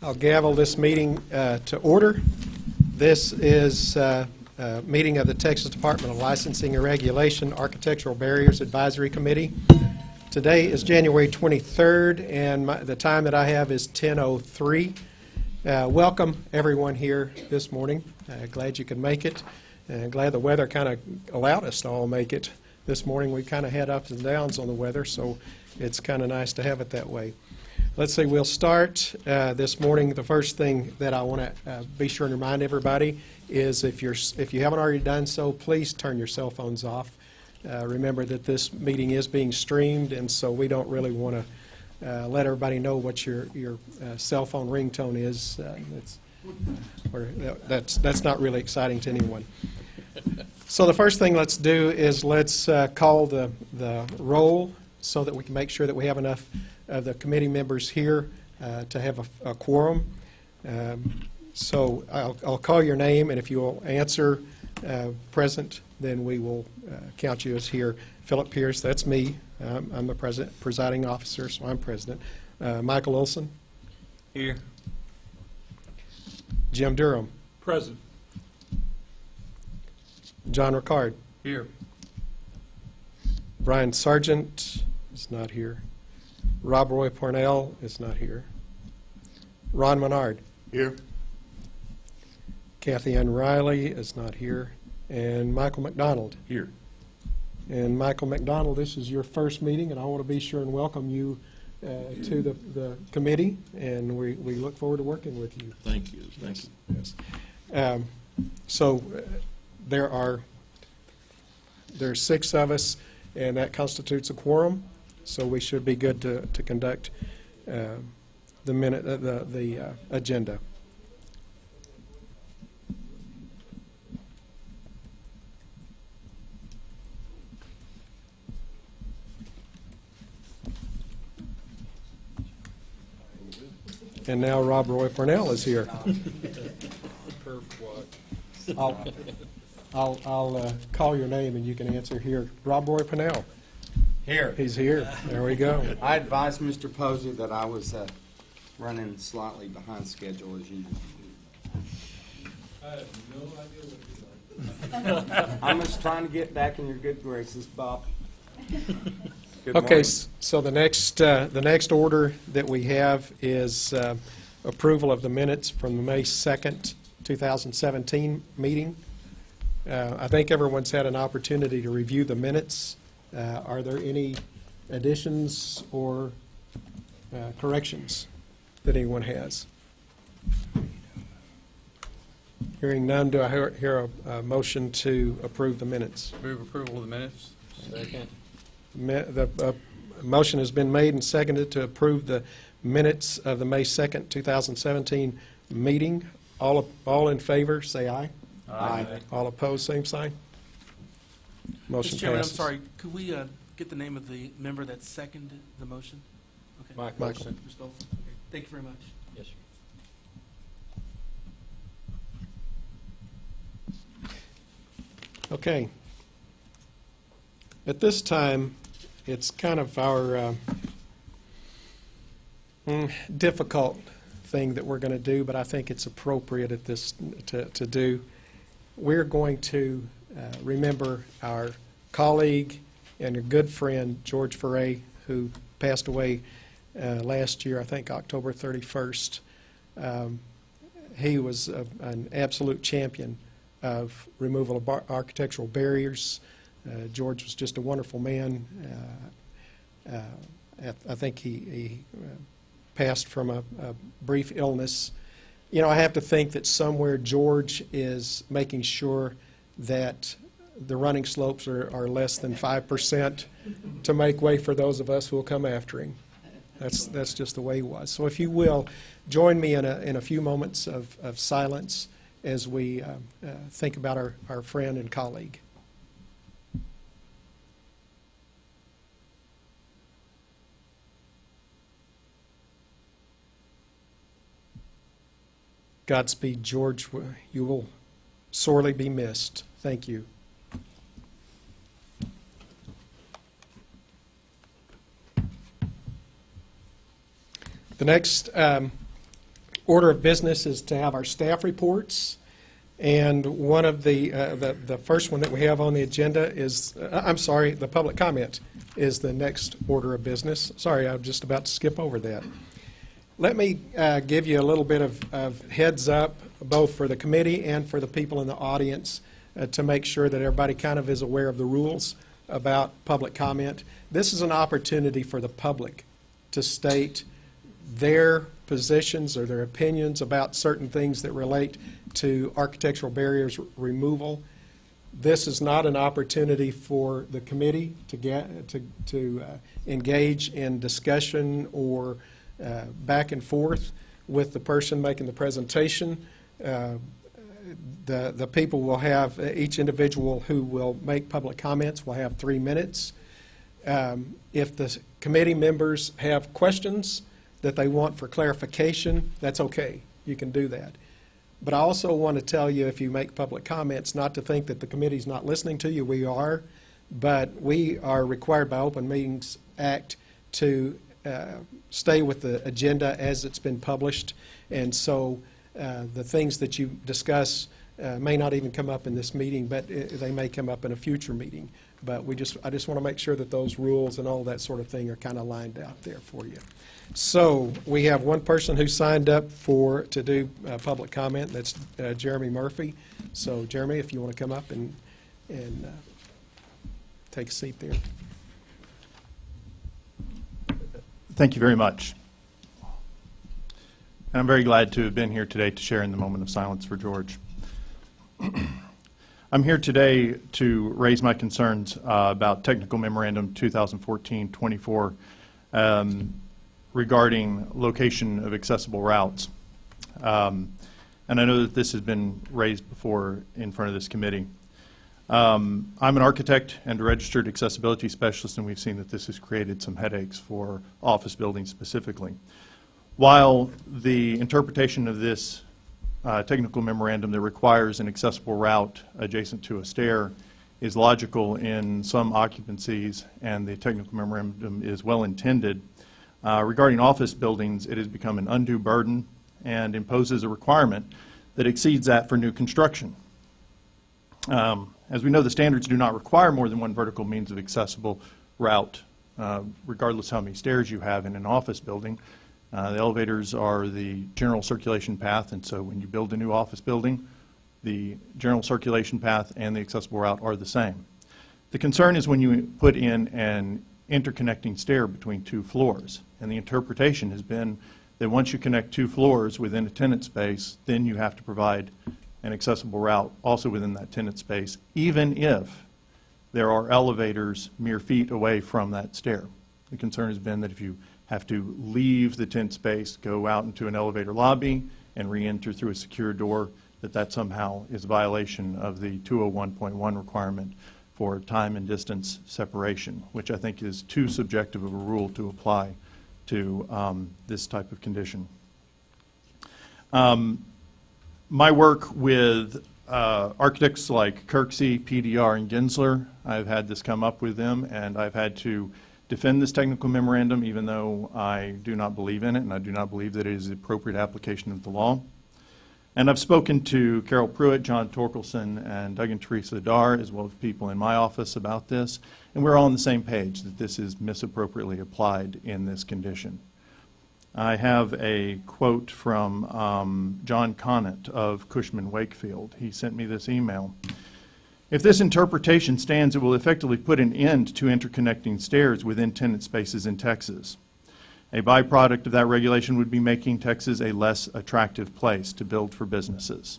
I'll gavel this meeting to order. This is a meeting of the Texas Department of Licensing and Regulation Architectural Barriers Advisory Committee. Today is January 23rd, and the time that I have is 10:03. Welcome everyone here this morning. Glad you could make it. Glad the weather kind of allowed us to all make it this morning. We kind of had ups and downs on the weather, so it's kind of nice to have it that way. Let's see, we'll start this morning. The first thing that I want to be sure and remind everybody is if you haven't already done so, please turn your cell phones off. Remember that this meeting is being streamed, and so we don't really want to let everybody know what your cell phone ringtone is. That's not really exciting to anyone. So the first thing let's do is let's call the roll so that we can make sure that we have enough of the committee members here to have a quorum. So I'll call your name, and if you will answer present, then we will count you as here. Philip Pierce, that's me. I'm the presiding officer, so I'm president. Michael Olson. Here. Jim Durham. Present. John Ricard. Here. Brian Sargent is not here. Rob Roy Parnell is not here. Ron Menard. Here. Kathy Ann Riley is not here. And Michael McDonald. Here. And Michael McDonald, this is your first meeting, and I want to be sure and welcome you to the committee, and we look forward to working with you. Thank you. Thank you. Yes. So there's 6 of us, and that constitutes a quorum. So we should be good to conduct the agenda. And now Rob Roy Parnell is here. I'll call your name and you can answer here. Rob Roy Parnell. Here. He's here. There we go. I advised Mr. Posey that I was running slightly behind schedule as usual. I have no idea what you're doing. I'm just trying to get back in your good graces, Bob. Good Okay, morning. so the next order that we have is approval of the minutes from the May 2nd, 2017 meeting. I think everyone's had an opportunity to review the minutes. Are there any additions or corrections that anyone has? Hearing none, do I hear a motion to approve the minutes? Move approval of the minutes. Second. The motion has been made and seconded to approve the minutes of the May 2nd, 2017 meeting. All in favor, say aye. Aye. All opposed, same sign. Motion Mr. Chairman, I'm passes. sorry, could we get the name of the member that seconded the motion? Okay. Michael. Mr. Olson? Okay. Thank you very much. Yes, sir. Okay. At this time, it's kind of our difficult thing that we're going to do, but I think it's appropriate at this to do. We're going to remember our colleague and a good friend, George Furay, who passed away last year, I think October 31st. He was an absolute champion of removal of architectural barriers. George was just a wonderful man. I think he passed from a brief illness. You know, I have to think that somewhere George is making sure that the running slopes are less than 5% to make way for those of us who will come after him. That's just the way he was. So if you will, join me in a few moments of silence as we think about our friend and colleague. Godspeed, George. You will sorely be missed. Thank you. The next order of business is to have our staff reports. And one of the first one that we have on the agenda is, I'm sorry, the public comment is the next order of business. Sorry, I'm just about to skip over that. Let me give you a little bit of heads up, both for the committee and for the people in the audience, to make sure that everybody kind of is aware of the rules about public comment. This is an opportunity for the public to state their positions or their opinions about certain things that relate to architectural barriers removal. This is not an opportunity for the committee to engage in discussion or back and forth with the person making the presentation. The people will have, each individual who will make public comments will have 3 minutes. If the committee members have questions that they want for clarification, that's okay. You can do that. But I also want to tell you, if you make public comments, not to think that the committee's not listening to you. We are. But we are required by Open Meetings Act to stay with the agenda as it's been published. And so the things that you discuss may not even come up in this meeting, but they may come up in a future meeting. But I just want to make sure that those rules and all that sort of thing are kind of lined out there for you. So we have one person who signed up to do public comment. That's Jeremy Murphy. So Jeremy, if you want to come up and take a seat there. Thank you very much. And I'm very glad to have been here today to share in the moment of silence for George. I'm here today to raise my concerns about Technical Memorandum 2014-24 regarding location of accessible routes. And I know that this has been raised before in front of this committee. I'm an architect and a registered accessibility specialist, and we've seen that this has created some headaches for office buildings specifically. While the interpretation of this technical memorandum that requires an accessible route adjacent to a stair is logical in some occupancies, and the technical memorandum is well intended, regarding office buildings, it has become an undue burden and imposes a requirement that exceeds that for new construction. As we know, the standards do not require more than one vertical means of accessible route, regardless how many stairs you have in an office building. The elevators are the general circulation path, and so when you build a new office building, the general circulation path and the accessible route are the same. The concern is when you put in an interconnecting stair between 2 floors, and the interpretation has been that once you connect 2 floors within a tenant space, then you have to provide an accessible route also within that tenant space, even if there are elevators mere feet away from that stair. The concern has been that if you have to leave the tent space, go out into an elevator lobby, and re-enter through a secure door, that somehow is a violation of the 201.1 requirement for time and distance separation, which I think is too subjective of a rule to apply to this type of condition. My work with architects like Kirksey, PDR, and Gensler, I've had this come up with them, and I've had to defend this technical memorandum even though I do not believe in it, and I do not believe that it is the appropriate application of the law. And I've spoken to Carol Pruitt, John Torkelson, and Doug and Teresa Dar, as well as people in my office about this, and we're all on the same page that this is misappropriately applied in this condition. I have a quote from John Conant of Cushman Wakefield. He sent me this email. If this interpretation stands, it will effectively put an end to interconnecting stairs within tenant spaces in Texas. A byproduct of that regulation would be making Texas a less attractive place to build for businesses.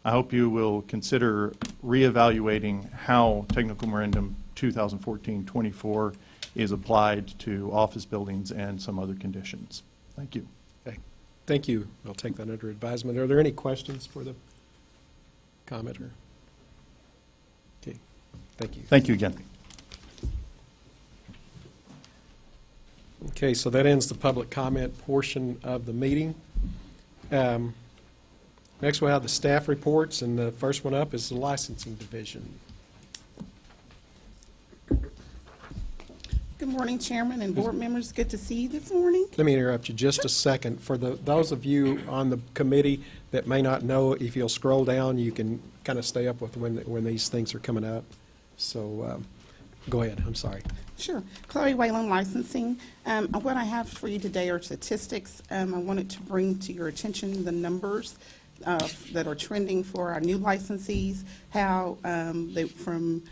I hope you will consider reevaluating how Technical Memorandum 2014-24 is applied to office buildings and some other conditions. Thank you. Okay. Thank you. We'll take that under advisement. Are there any questions for the commenter? Okay. Thank you. Thank you again. Okay, so that ends the public comment portion of the meeting. Next, we'll have the staff reports, and the first one up is the licensing division. Good morning, Chairman and board members. Good to see you this morning. Let me interrupt you just a second. For those of you on the committee that may not know, if you'll scroll down, you can kind of stay up with when these things are coming up. So go ahead, I'm sorry. Sure. Chloe Whalen, Licensing. What I have for you today are statistics. I wanted to bring to your attention the numbers that are trending for our new licensees, how from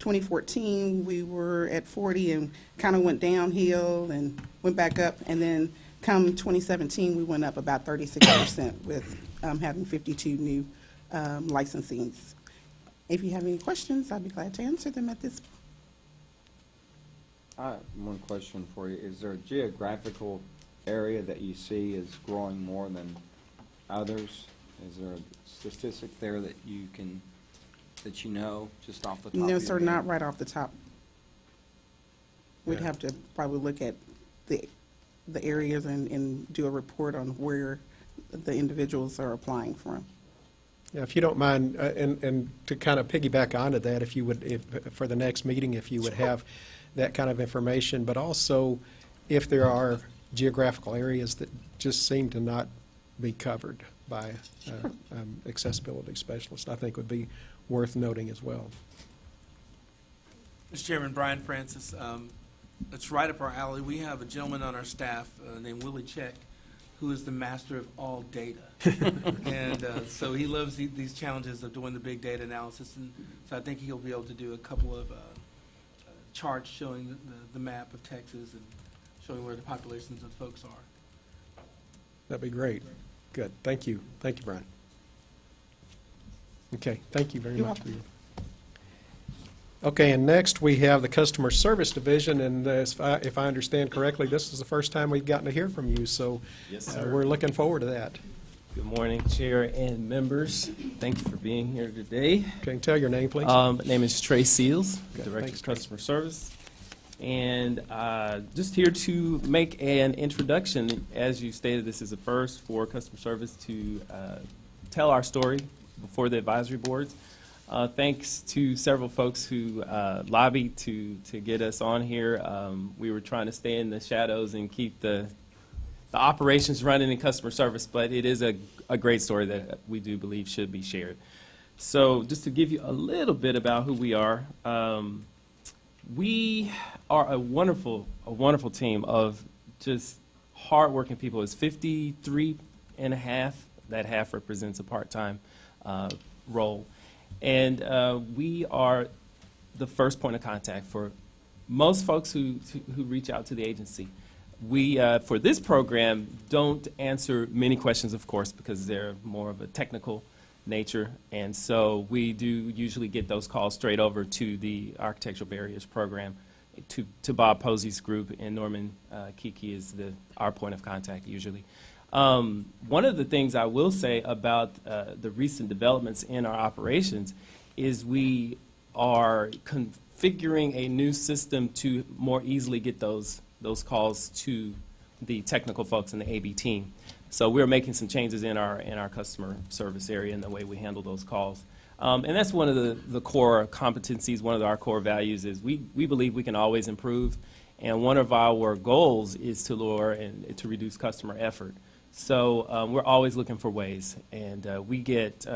2014, we were at 40 and kind of went downhill and went back up. And then come 2017, we went up about 36% with having 52 new licensees. If you have any questions, I'd be glad to answer them at this point. I have one question for you. Is there a geographical area that you see is growing more than others? Is there a statistic there that you know, just off the top of No, your sir, head? not right off the top. We'd Yeah. have to probably look at the areas and do a report on where the individuals are applying from. Yeah, if you don't mind, and to kind of piggyback onto that, if you would, for the next meeting, if you would have that kind of information, but also if there are geographical areas that just seem to not be covered by accessibility specialists, I think would be worth noting as well. Mr. Chairman, Brian Francis, it's right up our alley. We have a gentleman on our staff named Willie Check, who is the master of all data. And so he loves these challenges of doing the big data analysis, and so I think he'll be able to do a couple of charts showing the map of Texas and showing where the populations of folks are. That'd be great. Good. Thank you. Thank you, Brian. Okay, thank you very You're much. welcome. Okay, and next we have the Customer Service Division, and if I understand correctly, this is the first time we've gotten to hear from you, so Yes, sir. we're looking forward to that. Good morning, Chair and members. Thank you for being here today. Can you tell your name, please? My name is Trey Seals, Okay, Director thanks, of Trey. Customer Service. And just here to make an introduction. As you stated, this is a first for customer service to tell our story before the advisory boards. Thanks to several folks who lobbied to get us on here. We were trying to stay in the shadows and keep the operations running in customer service, but it is a great story that we do believe should be shared. So just to give you a little bit about who we are a wonderful team of just hardworking people. It's 53 and a half. That half represents a part-time role. And we are the first point of contact for most folks who reach out to the agency. We, for this program, don't answer many questions, of course, because they're more of a technical nature. And so we do usually get those calls straight over to the Architectural Barriers Program, to Bob Posey's group, and Norman Kiki is our point of contact usually. One of the things I will say about the recent developments in our operations is we are configuring a new system to more easily get those calls to the technical folks in the AB team. So we're making some changes in our customer service area and the way we handle those calls. And that's one of the core competencies, one of our core values is we believe we can always improve. And one of our goals is to lower and to reduce customer effort. So we're always looking for ways. And we get,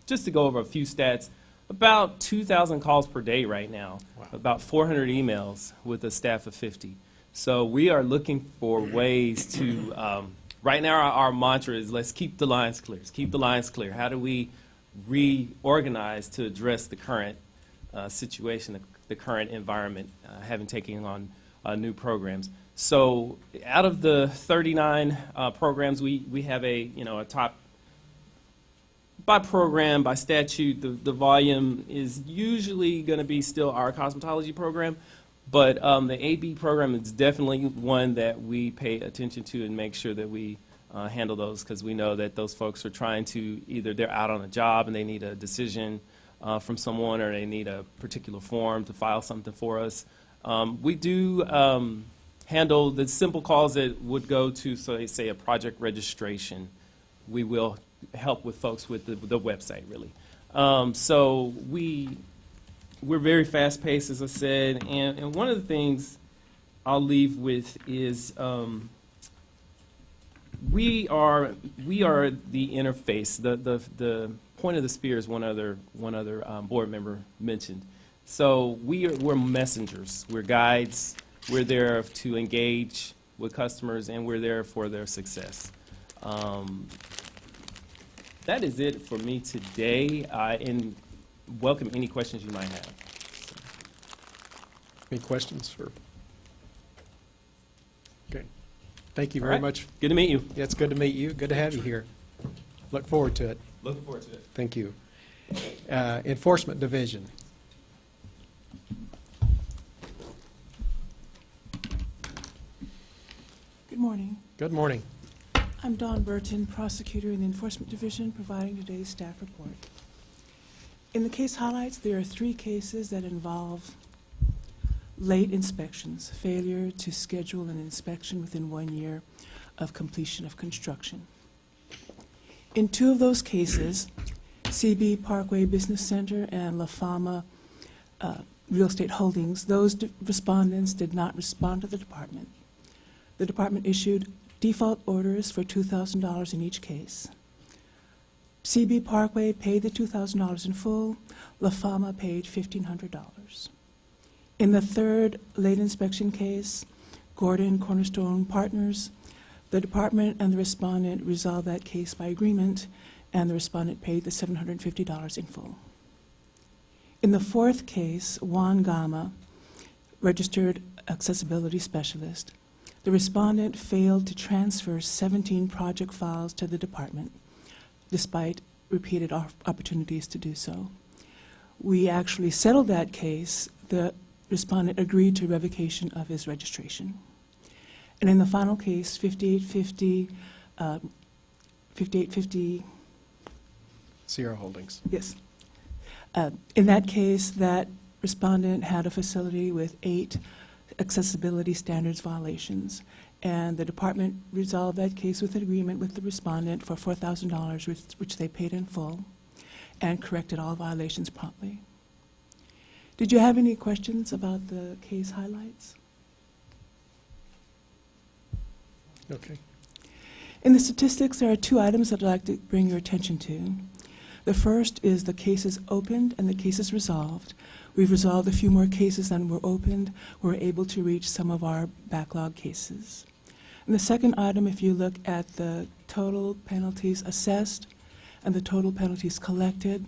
just to go over a few stats, about 2,000 calls per day right now, Wow. about 400 emails with a staff of 50. So we are looking for ways to, right now our mantra is let's keep the lines clear. Let's keep the lines clear. How do we reorganize to address the current situation, the current environment, having taken on new programs? So out of the 39 programs, we have a top, by program, by statute, the volume is usually going to be still our cosmetology program, but the AB program is definitely one that we pay attention to and make sure that we handle those, because we know that those folks are trying to, either they're out on a job and they need a decision from someone, or they need a particular form to file something for us. We do handle the simple calls that would go to, so they say, a project registration. We will help with folks with the website, really. So we're very fast-paced, as I said, and one of the things I'll leave with is we are the interface. The point of the spear, is one other board member mentioned. So we're messengers. We're guides. We're there to engage with customers, and we're there for their success. That is it for me today, and welcome any questions you might have. Any questions for? Okay. Thank you All very right. much. Good to meet you. Yeah, it's good to meet you. Good to have you here. Look forward to it. Looking forward to it. Thank you. Enforcement Division. Good morning. Good morning. I'm Dawn Burton, prosecutor in the Enforcement Division, providing today's staff report. In the case highlights, there are 3 cases that involve late inspections, failure to schedule an inspection within 1 year of completion of construction. In 2 of those cases, CB Parkway Business Center and La Fama Real Estate Holdings, those respondents did not respond to the department. The department issued default orders for $2,000 in each case. CB Parkway paid the $2,000 in full. La Fama paid $1,500. In the 3rd late inspection case, Gordon Cornerstone Partners, the department and the respondent resolved that case by agreement, and the respondent paid the $750 in full. In the 4th case, Juan Gama, registered accessibility specialist, the respondent failed to transfer 17 project files to the department, despite repeated opportunities to do so. We actually settled that case. The respondent agreed to revocation of his registration. And in the final case, 5850, Sierra Holdings. yes. In that case, that respondent had a facility with 8 accessibility standards violations, and the department resolved that case with an agreement with the respondent for $4,000, which they paid in full, and corrected all violations promptly. Did you have any questions about the case highlights? Okay. In the statistics, there are 2 items that I'd like to bring your attention to. The first is the cases opened and the cases resolved. We've resolved a few more cases than were opened. We're able to reach some of our backlog cases. And the second item, if you look at the total penalties assessed and the total penalties collected,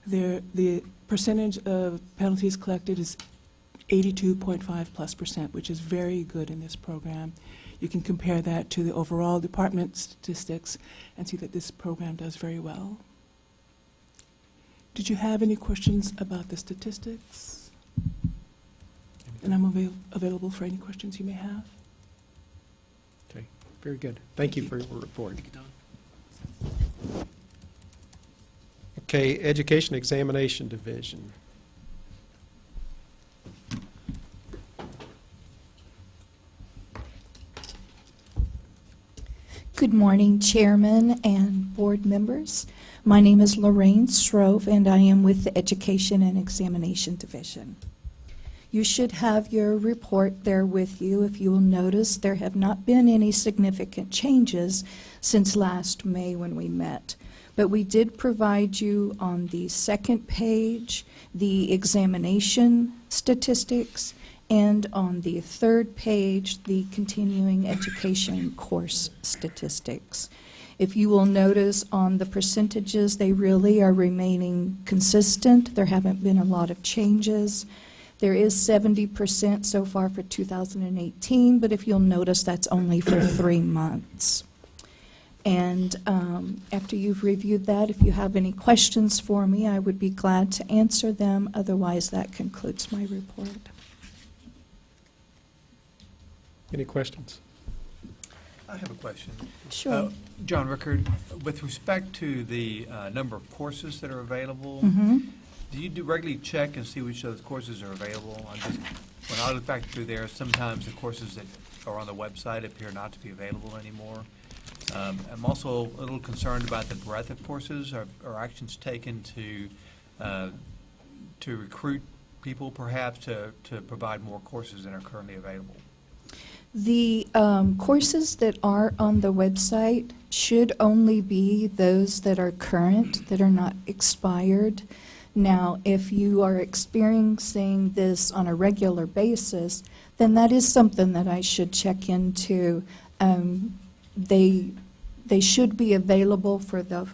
the percentage of penalties collected is 82.5+%, which is very good in this program. You can compare that to the overall department statistics and see that this program does very well. Did you have any questions about the statistics? And I'm available for any questions you may have. Okay. Very good. Thank you for your report. Thank you, Don. Okay, Education Examination Division. Good morning, Chairman and board members. My name is Lorraine Srove, and I am with the Education and Examination Division. You should have your report there with you. If you will notice, there have not been any significant changes since last May when we met. But we did provide you on the 2nd page the examination statistics, and on the 3rd page, the continuing education course statistics. If you will notice on the percentages, they really are remaining consistent. There haven't been a lot of changes. There is 70% so far for 2018, but if you'll notice, that's only for 3 months. And after you've reviewed that, if you have any questions for me, I would be glad to answer them. Otherwise, that concludes my report. Any questions? I have a question. Sure. John Rickard, with respect to the number of courses that are available, do you regularly check and see which of those courses are available? When I look back through there, sometimes the courses that are on the website appear not to be available anymore. I'm also a little concerned about the breadth of courses. Are actions taken to recruit people perhaps to provide more courses that are currently available? The courses that are on the website should only be those that are current, that are not expired. Now, if you are experiencing this on a regular basis, then that is something that I should check into. They should be available for the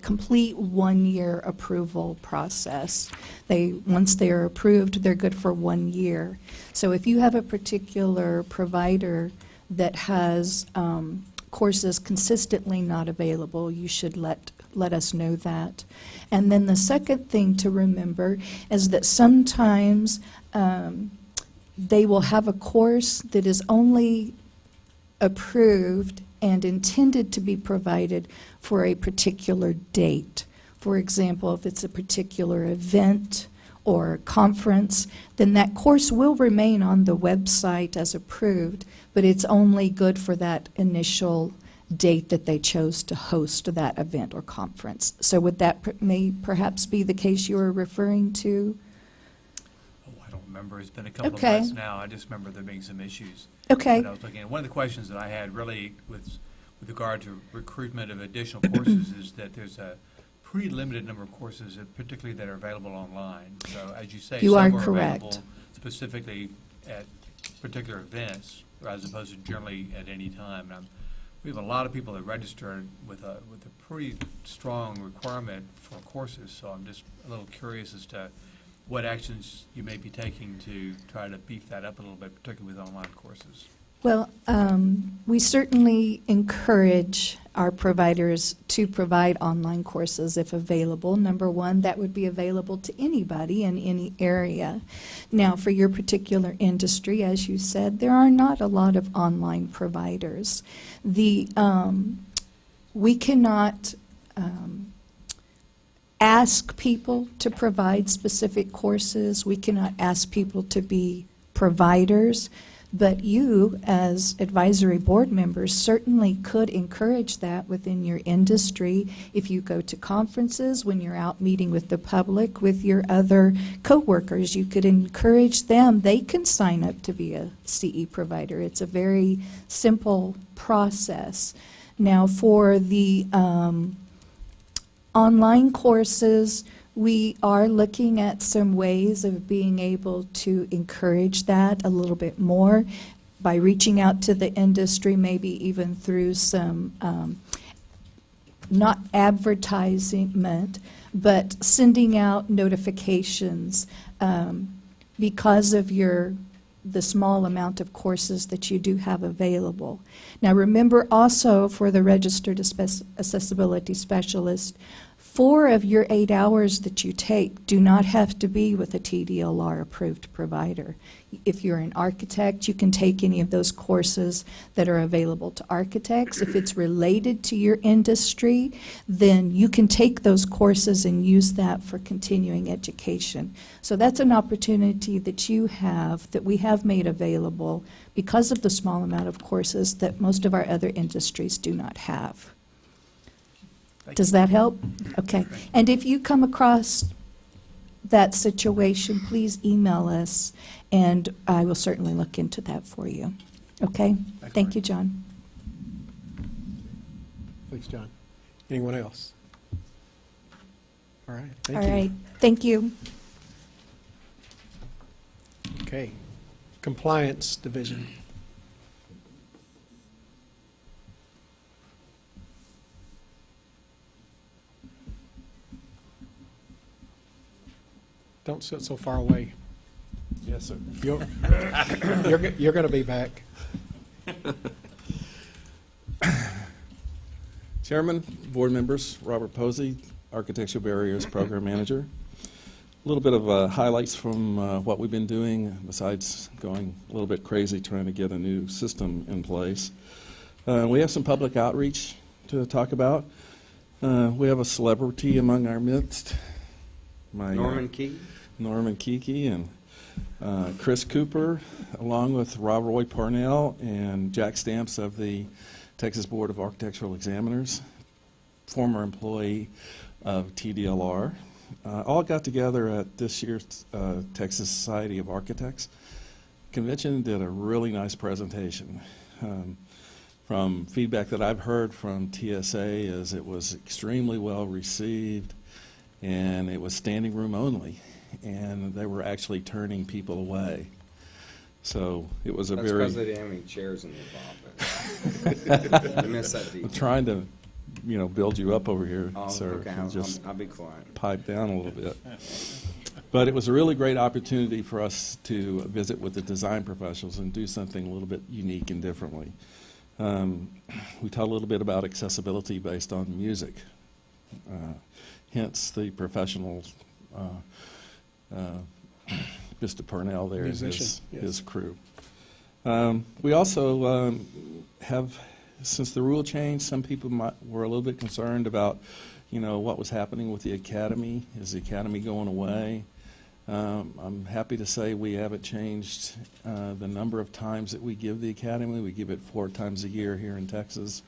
complete one-year approval process. Once they are approved, they're good for 1 year. So if you have a particular provider that has courses consistently not available, you should let us know that. And then the second thing to remember is that sometimes they will have a course that is only approved and intended to be provided for a particular date. For example, if it's a particular event or conference, then that course will remain on the website as approved, but it's only good for that initial date that they chose to host that event or conference. So would that may perhaps be the case you were referring to? Oh, I don't remember. It's been a couple of Okay. months now. I just remember there being some issues. Okay. But I was looking at, one of the questions that I had really with regard to recruitment of additional courses is that there's a pretty limited number of courses, particularly that are available online. So as you say, You some are are correct. available specifically at particular events as opposed to generally at any time. And we have a lot of people that register with a pretty strong requirement for courses, so I'm just a little curious as to what actions you may be taking to try to beef that up a little bit, particularly with online courses. Well, we certainly encourage our providers to provide online courses if available. Number one, that would be available to anybody in any area. Now, for your particular industry, as you said, there are not a lot of online providers. We cannot ask people to provide specific courses. We cannot ask people to be providers. But you, as advisory board members, certainly could encourage that within your industry. If you go to conferences, when you're out meeting with the public, with your other coworkers, you could encourage them. They can sign up to be a CE provider. It's a very simple process. Now, for the online courses, we are looking at some ways of being able to encourage that a little bit more by reaching out to the industry, maybe even through some, not advertisement, but sending out notifications because of the small amount of courses that you do have available. Now remember also, for the registered accessibility specialist, 4 of your 8 hours that you take do not have to be with a TDLR approved provider. If you're an architect, you can take any of those courses that are available to architects. If it's related to your industry, then you can take those courses and use that for continuing education. So that's an opportunity that you have, that we have made available because of the small amount of courses that most of our other industries do not have. Does that help? Okay. And if you come across that situation, please email us, and I will certainly look into that for you. Okay? Thank you, John. Thanks, John. Anyone else? All right, thank All you. right. Thank you. Okay. Compliance Division. Don't sit so far away. Yes, sir. You're going to be back. Chairman, board members, Robert Posey, Architectural Barriers Program Manager. A little bit of highlights from what we've been doing, besides going a little bit crazy trying to get a new system in place. We have some public outreach to talk about. We have a celebrity among our midst. Norman Key? Norman Kiki and Chris Cooper, along with Rob Roy Parnell and Jack Stamps of the Texas Board of Architectural Examiners, former employee of TDLR. all got together at this year's Texas Society of Architects convention, did a really nice presentation. From feedback that I've heard from TSA is it was extremely well received, and it was standing room only, and they were actually turning people away. So it was a That's very... because they didn't have any chairs in the office. You missed that detail. I'm trying to, build you up over here, Oh, sir. okay, and just I'll be quiet. pipe down a little bit. But it was a really great opportunity for us to visit with the design professionals and do something a little bit unique and differently. We talked a little bit about accessibility based on music, hence the professionals, Mr. Purnell there and his crew. We also have, since the rule changed, some people were a little bit concerned about, what was happening with the academy. Is the academy going away? I'm happy to say we haven't changed the number of times that we give the academy. We give it 4 times a year here in Texas,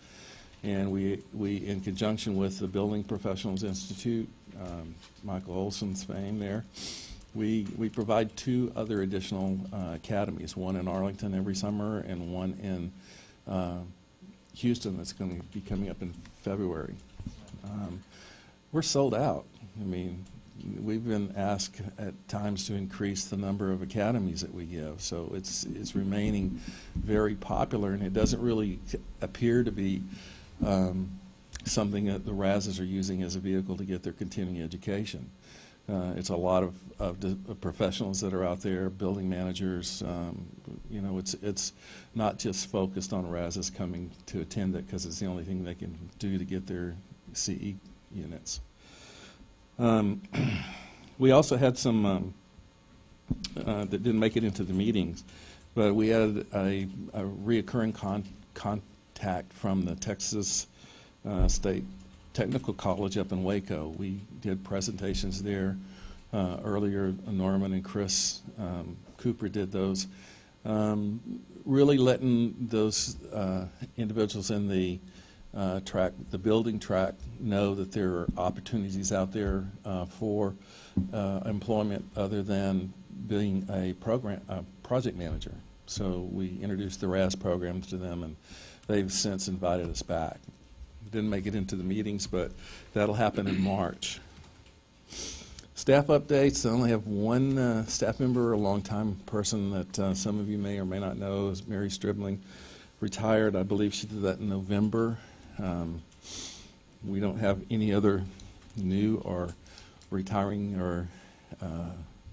and we in conjunction with the Building Professionals Institute, Michael Olson's fame there, we provide 2 other additional academies, one in Arlington every summer and one in Houston that's going to be coming up in February. We're sold out. I mean, we've been asked at times to increase the number of academies that we give, so it's remaining very popular, and it doesn't really appear to be something that the RASs are using as a vehicle to get their continuing education. It's a lot of professionals that are out there, building managers. It's not just focused on RASs coming to attend it because it's the only thing they can do to get their CE units. We also had some that didn't make it into the meetings, but we had a reoccurring contact from the Texas State Technical College up in Waco. We did presentations there earlier. Norman and Chris Cooper did those, really letting those individuals in the building track know that there are opportunities out there for employment other than being a project manager. So we introduced the RAS programs to them, and they've since invited us back. Didn't make it into the meetings, but that'll happen in March. Staff updates. I only have one staff member, a longtime person that some of you may or may not know, is Mary Stribling. Retired. I believe she did that in November. We don't have any other new or retiring or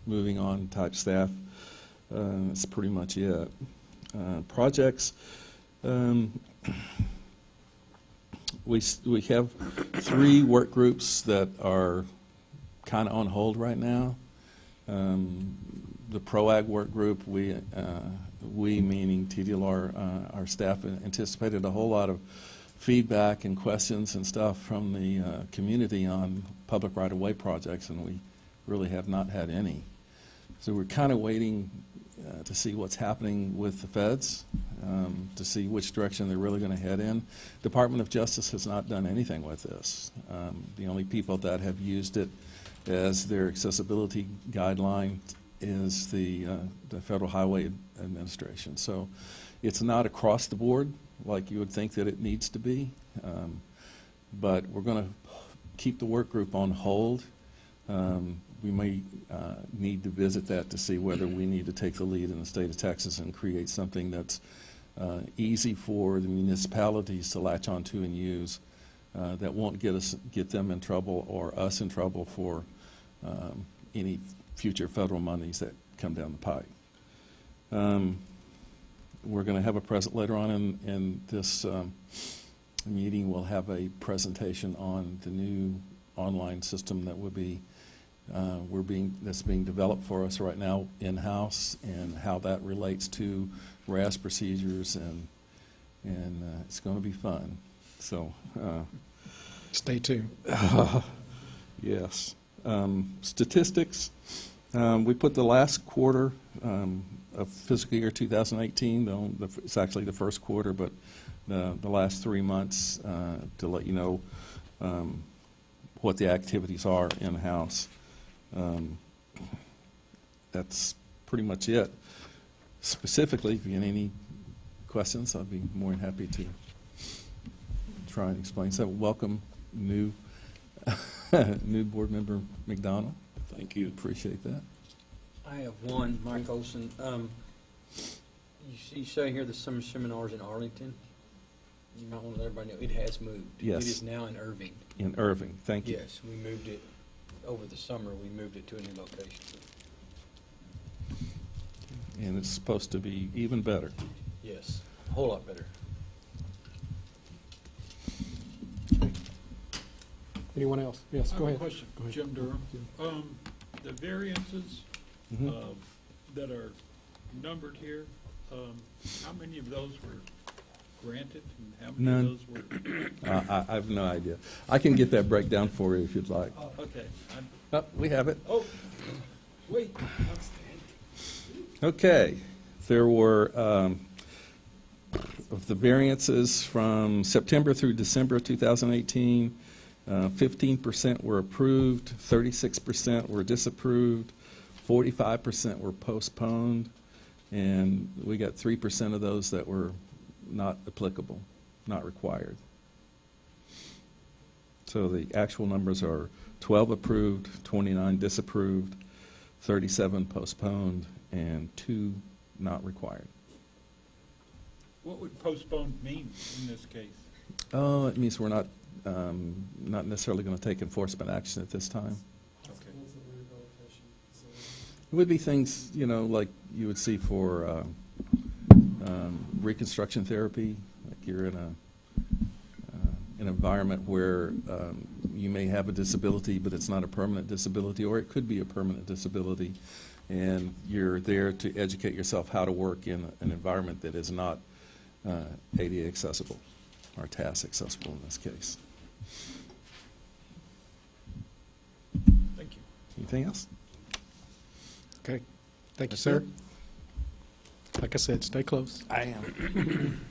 moving on type staff. That's pretty much it. Projects. We have 3 work groups that are kind of on hold right now. The ProAg work group, we meaning TDLR, our staff anticipated a whole lot of feedback and questions and stuff from the community on public right-of-way projects, and we really have not had any. So we're kind of waiting to see what's happening with the feds, to see which direction they're really going to head in. Department of Justice has not done anything with this. The only people that have used it as their accessibility guideline is the Federal Highway Administration. So it's not across the board like you would think that it needs to be, but we're going to keep the work group on hold. We may need to visit that to see whether we need to take the lead in the state of Texas and create something that's easy for the municipalities to latch onto and use, that won't get them in trouble or us in trouble for any future federal monies that come down the pike. We're going to have a later on in this meeting. We'll have a presentation on the new online system that will be that's being developed for us right now in-house, and how that relates to RAS procedures, and it's going to be fun. So Stay tuned. yes. Statistics. We put the last quarter of fiscal year 2018, it's actually the first quarter, but the last 3 months to let you know what the activities are in-house. That's pretty much it. Specifically, if you have any questions, I'd be more than happy to try and explain. So welcome, new new board member McDonald. Thank you. Appreciate that. I have one, Mike Olson. You say here the summer seminars in Arlington. You might want to let everybody know it has moved. Yes. It is now in Irving. In Irving, thank you. Yes, we moved it over the summer. We moved it to a new location. And it's supposed to be even better. Yes, a whole lot better. Anyone else? Yes, go I ahead. have a question, Go ahead. Jim Durham. The variances Mhm. that are numbered here, how many of those were granted and how many None. of those were? I have no idea. I can get that breakdown for you if you'd like. Okay. Oh, we have it. Oh, wait. Okay. There were, of the variances from September through December of 2018, 15% were approved, 36% were disapproved, 45% were postponed, and we got 3% of those that were not applicable, not required. So the actual numbers are 12 approved, 29 disapproved, 37 postponed, and 2 not required. What would postponed mean in this case? Oh, it means we're not necessarily going to take enforcement action at this time. Okay. It would be things, like you would see for reconstruction therapy, like you're in an environment where you may have a disability, but it's not a permanent disability, or it could be a permanent disability, and you're there to educate yourself how to work in an environment that is not ADA accessible, or TAS accessible in this case. Thank you. Anything else? Okay. Thank you, sir. Like I said, stay close. I am.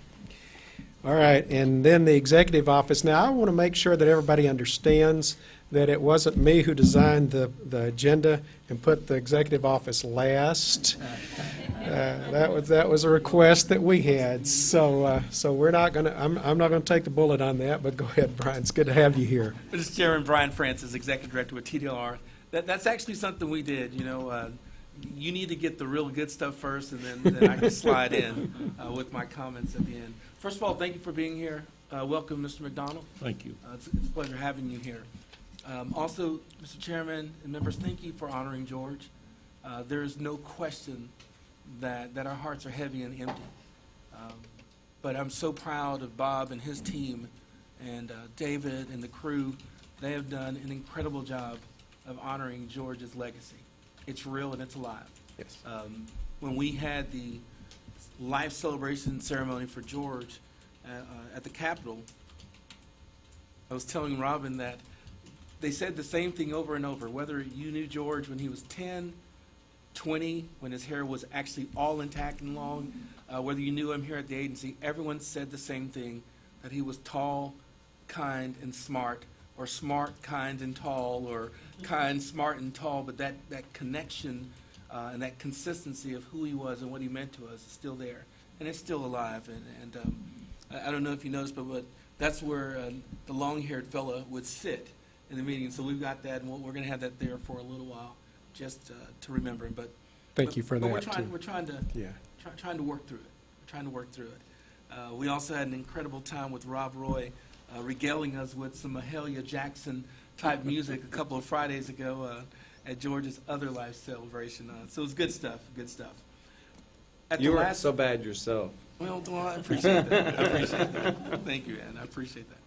All right, and then the executive office. Now, I want to make sure that everybody understands that it wasn't me who designed the agenda and put the executive office last. That was a request that we had. So we're not going to. I'm not going to take the bullet on that. But go ahead, Brian. It's good to have you here. Mr. Chairman, Brian Francis, Executive Director with TDLR. That's actually something we did. You need to get the real good stuff first, and then I can slide in with my comments at the end. First of all, thank you for being here. Welcome, Mr. McDonald. Thank you. It's a pleasure having you here. Also, Mr. Chairman and members, thank you for honoring George. There is no question that our hearts are heavy and empty. But I'm so proud of Bob and his team and David and the crew. They have done an incredible job of honoring George's legacy. It's real and it's alive. Yes. When we had the life celebration ceremony for George at the Capitol, I was telling Robin that they said the same thing over and over, whether you knew George when he was 10, 20, when his hair was actually all intact and long, whether you knew him here at the agency, everyone said the same thing, that he was tall, kind, and smart, or smart, kind, and tall, or kind, smart, and tall, but that connection and that consistency of who he was and what he meant to us is still there, and it's still alive. And I don't know if you noticed, but that's where the long-haired fella would sit in the meeting. So we've got that, and we're going to have that there for a little while, just to remember him. Thank you for that, we're too. trying to trying to work through it. We're trying to work through it. We also had an incredible time with Rob Roy, regaling us with some Mahalia Jackson type music a couple of Fridays ago at George's other life celebration. So it was good stuff. Good stuff. At You the weren't last, so bad yourself. well, I appreciate that. I appreciate that. Thank you, Ann. I appreciate that.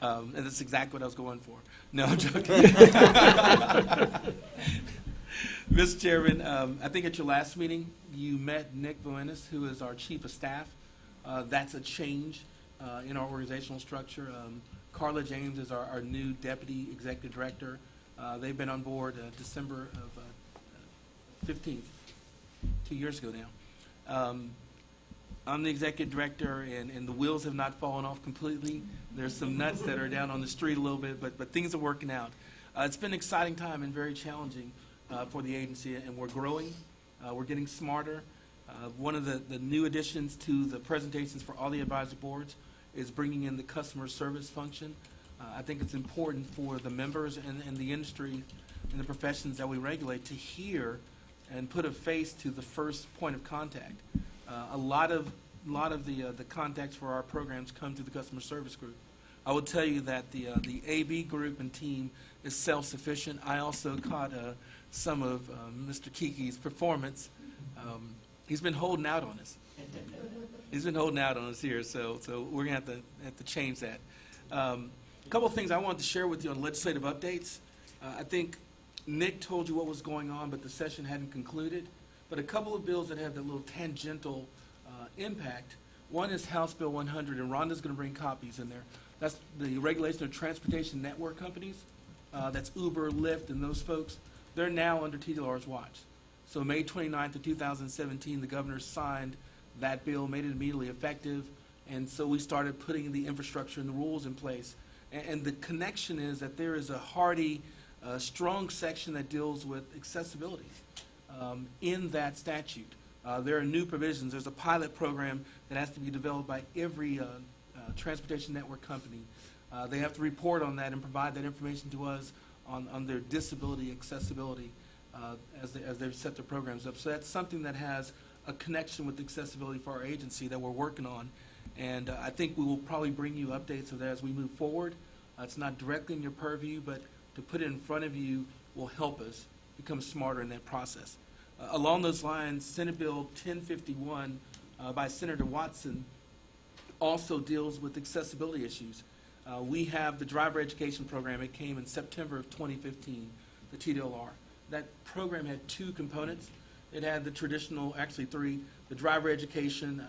And that's exactly what I was going for. No, I'm joking. Mr. Chairman, I think at your last meeting, you met Nick Boenis, who is our Chief of Staff. That's a change in our organizational structure. Carla James is our new Deputy Executive Director. They've been on board December of 15th, 2 years ago now. I'm the Executive Director, and the wheels have not fallen off completely. There's some nuts that are down on the street a little bit, but things are working out. It's been an exciting time and very challenging for the agency, and we're growing. We're getting smarter. One of the new additions to the presentations for all the advisory boards is bringing in the customer service function. I think it's important for the members and the industry and the professions that we regulate to hear and put a face to the first point of contact. A lot of the contacts for our programs come through the customer service group. I will tell you that the AB group and team is self-sufficient. I also caught some of Mr. Kiki's performance. He's been holding out on us. He's been holding out on us here, so we're going to have to change that. A couple of things I wanted to share with you on legislative updates. I think Nick told you what was going on, but the session hadn't concluded. But a couple of bills that have that little tangential impact. One is House Bill 100, and Rhonda's going to bring copies in there. That's the regulation of transportation network companies. That's Uber, Lyft, and those folks. They're now under TDLR's watch. So May 29th of 2017, the governor signed that bill, made it immediately effective, and so we started putting the infrastructure and the rules in place. And the connection is that there is a hearty, strong section that deals with accessibility in that statute. There are new provisions. There's a pilot program that has to be developed by every transportation network company. They have to report on that and provide that information to us on their disability accessibility as they've set their programs up. So that's something that has a connection with accessibility for our agency that we're working on. And I think we will probably bring you updates of that as we move forward. It's not directly in your purview, but to put it in front of you will help us become smarter in that process. Along those lines, Senate Bill 1051 by Senator Watson also deals with accessibility issues. We have the driver education program. It came in September of 2015, the TDLR. That program had two components. It had the traditional, actually three, the driver education.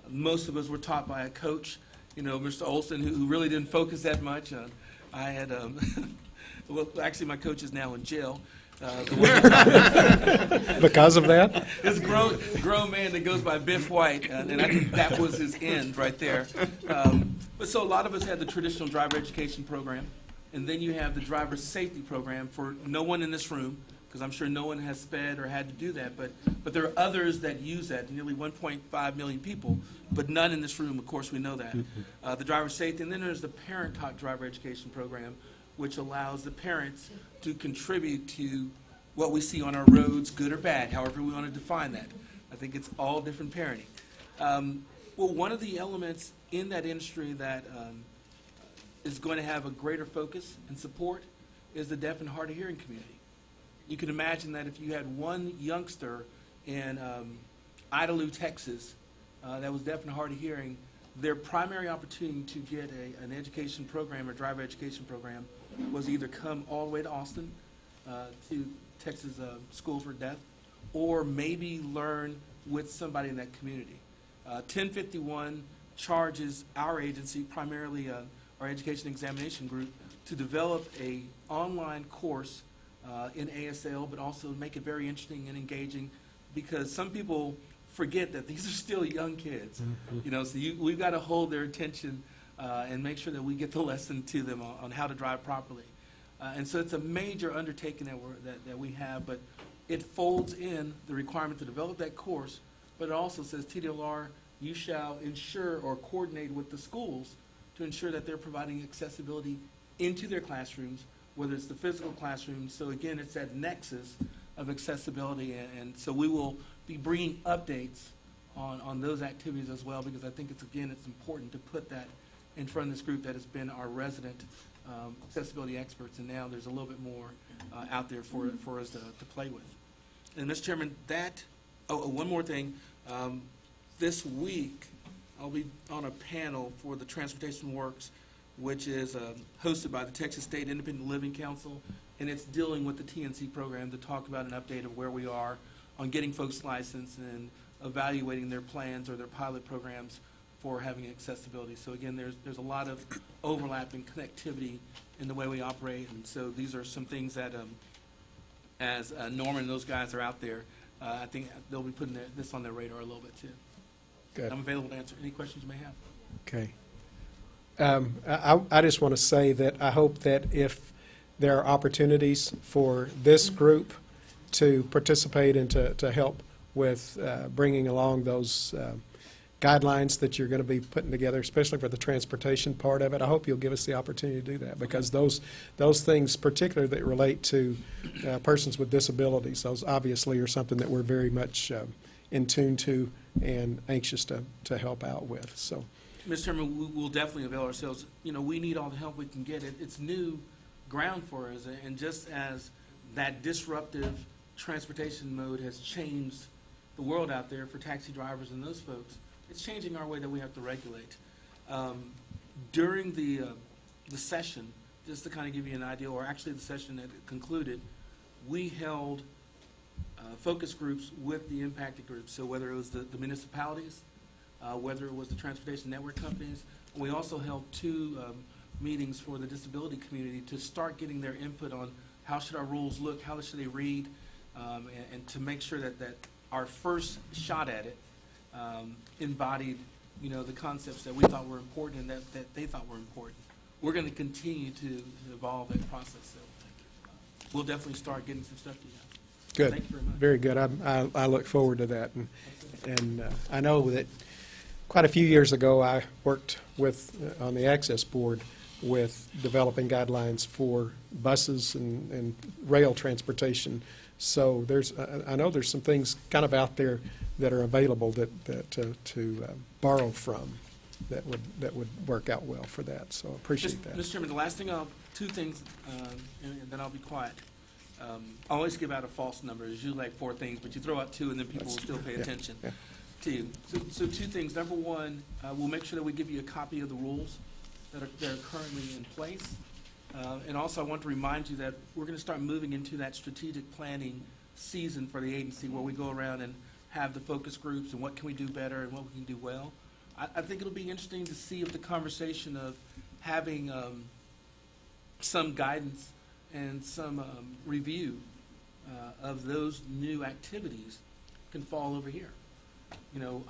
Most of us were taught by a coach, Mr. Olson, who really didn't focus that much. I had, well, actually my coach is now in jail. Because of that? This grown man that goes by Biff White, and I think that was his end right there. But so a lot of us had the traditional driver education program, and then you have the driver safety program for no one in this room, because I'm sure no one has sped or had to do that, but there are others that use that, nearly 1.5 million people, but none in this room, of course, we know that. The driver safety, and then there's the parent-taught driver education program, which allows the parents to contribute to what we see on our roads, good or bad, however we want to define that. I think it's all different parenting. Well, one of the elements in that industry that is going to have a greater focus and support is the deaf and hard of hearing community. You can imagine that if you had one youngster in Idalou, Texas, that was deaf and hard of hearing, their primary opportunity to get an education program or driver education program was either come all the way to Austin to Texas Schools for Deaf, or maybe learn with somebody in that community. 1051 charges our agency, primarily our education examination group, to develop a online course in ASL, but also make it very interesting and engaging, because some people forget that these are still young kids. So we've got to hold their attention and make sure that we get the lesson to them on how to drive properly. And so it's a major undertaking that we have, but it folds in the requirement to develop that course, but it also says, TDLR, you shall ensure or coordinate with the schools to ensure that they're providing accessibility into their classrooms, whether it's the physical classrooms. So again, it's that nexus of accessibility, and so we will be bringing updates on those activities as well, because I think it's important to put that in front of this group that has been our resident accessibility experts, and now there's a little bit more out there for us to play with. And Mr. Chairman, one more thing. This week, I'll be on a panel for the Transportation Works, which is hosted by the Texas State Independent Living Council, and it's dealing with the TNC program to talk about an update of where we are on getting folks licensed and evaluating their plans or their pilot programs for having accessibility. So again, there's a lot of overlap and connectivity in the way we operate, and so these are some things that as Norman and those guys are out there, I think they'll be putting this on their radar a little bit too. Good. I'm available to answer any questions you may have. Okay. I just want to say that I hope that if there are opportunities for this group to participate and to help with bringing along those guidelines that you're going to be putting together, especially for the transportation part of it. I hope you'll give us the opportunity to do that, because those things, particularly that relate to persons with disabilities, those obviously are something that we're very much in tune to and anxious to help out with. So, Mr. Chairman, we'll definitely avail ourselves. We need all the help we can get. It's new ground for us, and just as that disruptive transportation mode has changed the world out there for taxi drivers and those folks, it's changing our way that we have to regulate. During the session, just to kind of give you an idea, or actually the session that concluded, we held focus groups with the impacted groups. So whether it was the municipalities, whether it was the transportation network companies, we also held 2 meetings for the disability community to start getting their input on how should our rules look, how should they read, and to make sure that our first shot at it embodied, the concepts that we thought were important and that they thought were important. We're going to continue to evolve that process. So we'll definitely start getting some stuff to you guys. good. Thank you very much. Very good. I look forward to that. And I know that quite a few years ago, I worked on the Access Board with developing guidelines for buses and rail transportation. So I know there's some things kind of out there that are available to borrow from that would work out well for that. So I appreciate that. Mr. Chairman, the last thing 2 things, and then I'll be quiet. I always give out a false number. There's usually like 4 things, but you throw out 2 and then people will still pay attention to you. So 2 things. Number 1, we'll make sure that we give you a copy of the rules that are currently in place. And also I want to remind you that we're going to start moving into that strategic planning season for the agency, where we go around and have the focus groups and what can we do better and what we can do well. I think it'll be interesting to see if the conversation of having some guidance and some review of those new activities can fall over here.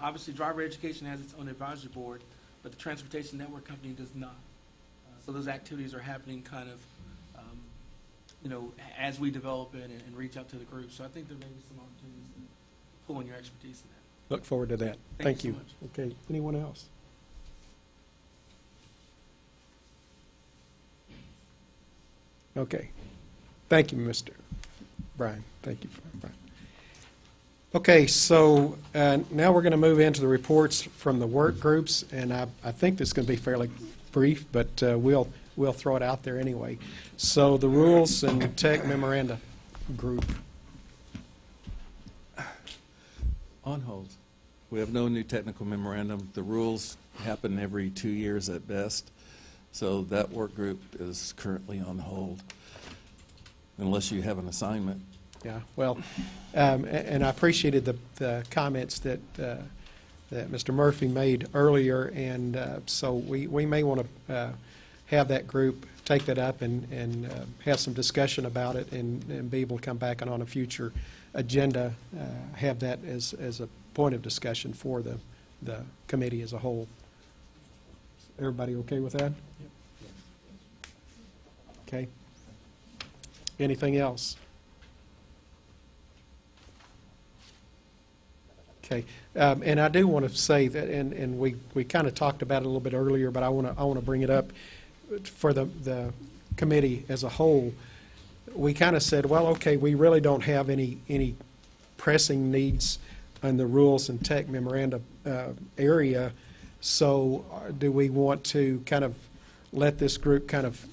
Obviously driver education has its own advisory board, but the transportation network company does not. So those activities are happening kind of, as we develop it and reach out to the group. So I think there may be some opportunities to pull on your expertise in that. Look forward to that. Thank you you. so much. Okay. Anyone else? Okay. Thank you, Mr. Brian. Thank you, Brian. Okay, so now we're going to move into the reports from the work groups, and I think this is going to be fairly brief, but we'll throw it out there anyway. So the Rules and Tech Memoranda Group. On hold. We have no new technical memorandum. The rules happen every 2 years at best, so that work group is currently on hold, unless you have an assignment. Yeah, well, and I appreciated the comments that Mr. Murphy made earlier, and so we may want to have that group take that up and have some discussion about it and be able to come back on a future agenda, have that as a point of discussion for the committee as a whole. Everybody okay with that? Okay. Anything else? Okay, and I do want to say that, and we kind of talked about it a little bit earlier, but I want to bring it up for the committee as a whole. We kind of said, well, okay, we really don't have any pressing needs in the rules and tech memoranda area, so do we want to kind of let this group kind of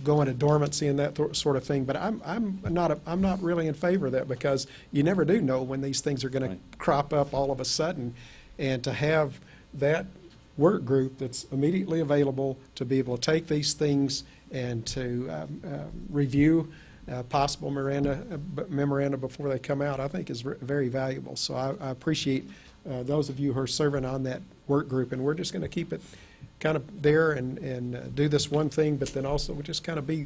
go into dormancy and that sort of thing? But I'm not really in favor of that, because you never do know when these things are going to crop up all of a sudden, and to have that work group that's immediately available to be able to take these things and to review possible memoranda before they come out, I think is very valuable. So I appreciate those of you who are serving on that work group, and we're just going to keep it kind of there and do this one thing, but then also we just kind of be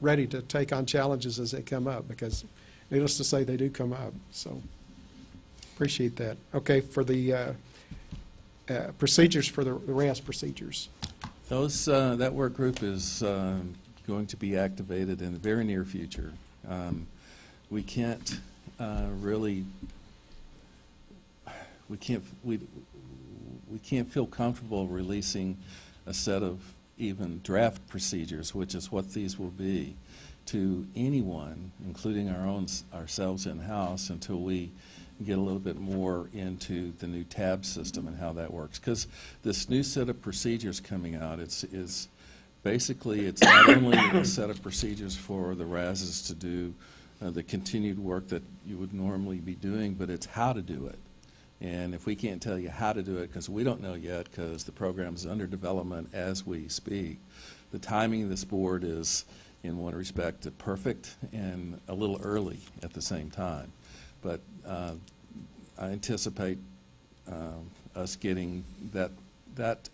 ready to take on challenges as they come up, because needless to say, they do come up. So appreciate that. Okay, for the procedures for the RAS procedures. Those, that work group is going to be activated in the very near future. we can't really, we can't feel comfortable releasing a set of even draft procedures, which is what these will be, to anyone, including ourselves in-house, until we get a little bit more into the new tab system and how that works. Because this new set of procedures coming out, it's basically, it's not only a set of procedures for the RASs to do the continued work that you would normally be doing, but it's how to do it. And if we can't tell you how to do it, because we don't know yet, because the program is under development as we speak, the timing of this board is, in one respect, perfect and a little early at the same time. But I anticipate us getting that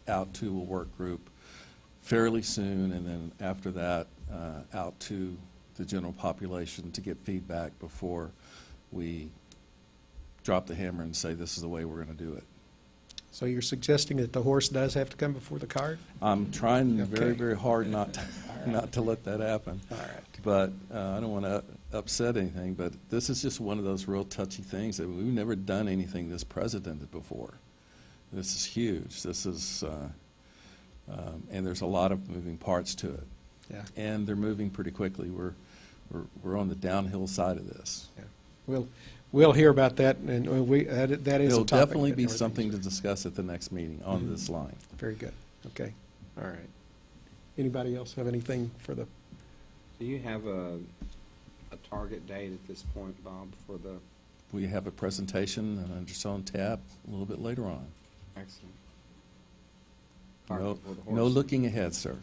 out to a work group fairly soon, and then after that, out to the general population to get feedback before we drop the hammer and say this is the way we're going to do it. So you're suggesting that the horse does have to come before the cart? I'm trying very, Okay. very hard not to let that happen. All right. But I don't want to upset anything, but this is just one of those real touchy things that we've never done anything this precedented before. This is huge. This is, and there's a lot of moving parts to it. Yeah. And they're moving pretty quickly. We're on the downhill side of this. Yeah. We'll hear about that, and that is a topic. It'll definitely that be everything's- something to discuss at the next meeting on this line. Very good. Okay. All right. Anybody else have anything for the, Do you have a target date at this point, Bob, for the, We have a presentation and its own tab a little bit later on. excellent. No, For the no horse. looking ahead, sir.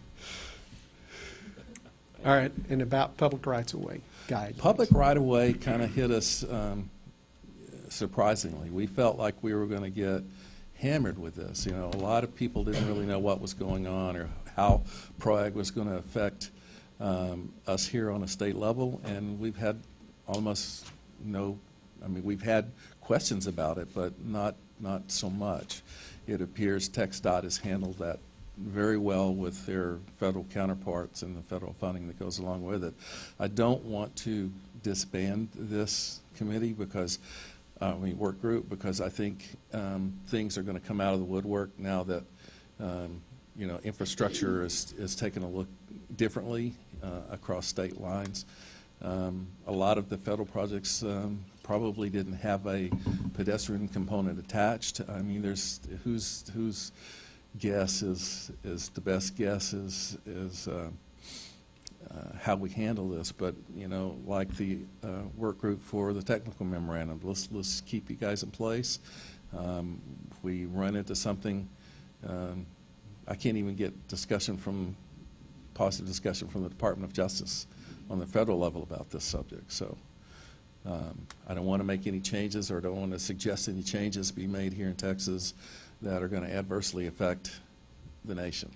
all right, and about public rights-of-way guide? Public right-of-way kind of hit us surprisingly. We felt like we were going to get hammered with this. You know, a lot of people didn't really know what was going on or how PROAG was going to affect us here on a state level, and we've had almost no, I mean, we've had questions about it, but not so much. It appears TxDOT has handled that very well with their federal counterparts and the federal funding that goes along with it. I don't want to disband this committee because, work group, because I think things are going to come out of the woodwork now that, infrastructure is taking a look differently across state lines. A lot of the federal projects probably didn't have a pedestrian component attached. I mean, there's whose guess is the best guess is how we handle this. But like the work group for the technical memorandum, let's keep you guys in place. If we run into something, I can't even get positive discussion from the Department of Justice on the federal level about this subject. So I don't want to make any changes or don't want to suggest any changes be made here in Texas that are going to adversely affect the nation.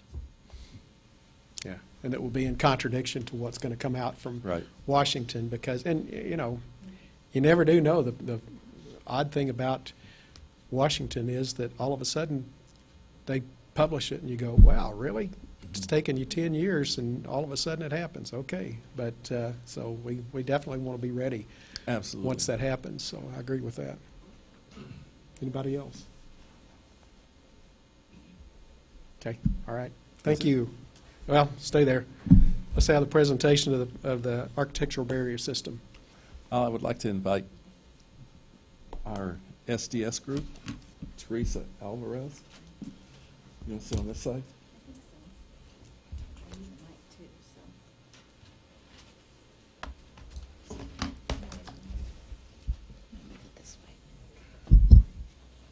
Yeah, and it will be in contradiction to what's going to come out from Right. Washington, because, and, you never do know. The odd thing about Washington is that all of a sudden they publish it and you go, wow, really? It's taken you 10 years and all of a sudden it happens. Okay, but so we definitely want to be ready Absolutely. once that happens, so I agree with that. Anybody else? Okay, all right. Thank you. Well, stay there. Let's have the presentation of the architectural barrier system. I would like to invite our SDS group, Teresa Alvarez. You want to sit on this side?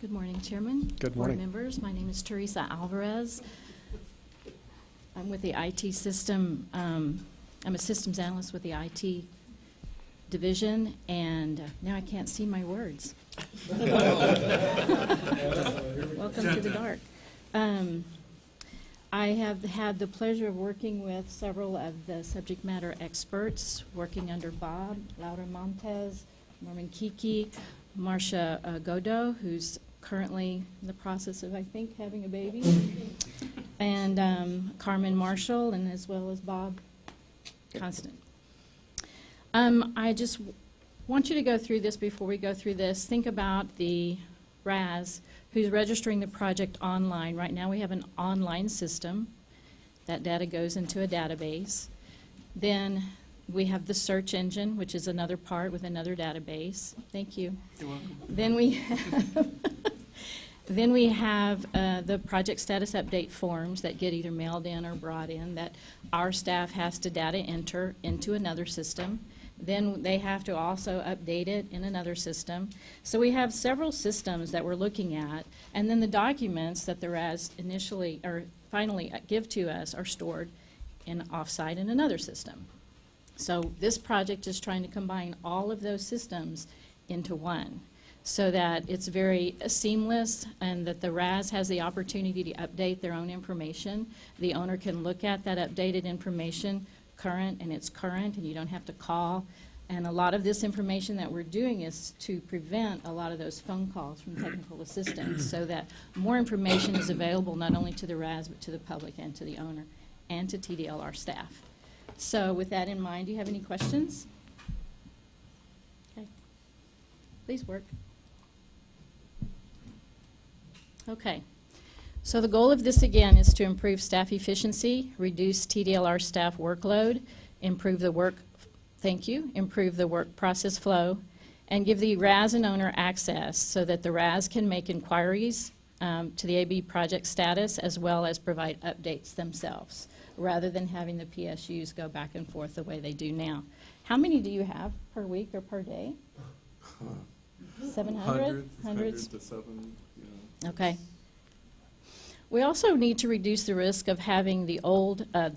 Good morning, Chairman. Good morning. Board members, my name is Teresa Alvarez. I'm with the IT system, I'm a systems analyst with the IT division, and now I can't see my words. Welcome to the dark. I have had the pleasure of working with several of the subject matter experts, working under Bob, Laura Montez, Norman Kiki, Marcia Godot, who's currently in the process of, I think, having a baby, and Carmen Marshall, and as well as Bob Constant. I just want you to go through this before we go through this. Think about the RAS who's registering the project online. Right now we have an online system. That data goes into a database. Then we have the search engine, which is another part with another database. Thank you. You're welcome. Then we have the project status update forms that get either mailed in or brought in that our staff has to data enter into another system. Then they have to also update it in another system. So we have several systems that we're looking at, and then the documents that the RAS initially or finally give to us are stored in offsite in another system. So this project is trying to combine all of those systems into one, so that it's very seamless and that the RAS has the opportunity to update their own information. The owner can look at that updated information current, and it's current, and you don't have to call. And a lot of this information that we're doing is to prevent a lot of those phone calls from technical assistance, so that more information is available not only to the RAS but to the public and to the owner and to TDLR staff. So with that in mind, do you have any questions? Okay. Please work. Okay. So the goal of this, again, is to improve staff efficiency, reduce TDLR staff workload, improve the work process flow, and give the RAS and owner access so that the RAS can make inquiries to the AB project status as well as provide updates themselves, rather than having the PSUs go back and forth the way they do now. How many do you have per week or per day? 700? Hundreds? To 7, yeah. Okay. We also need to reduce the risk of having the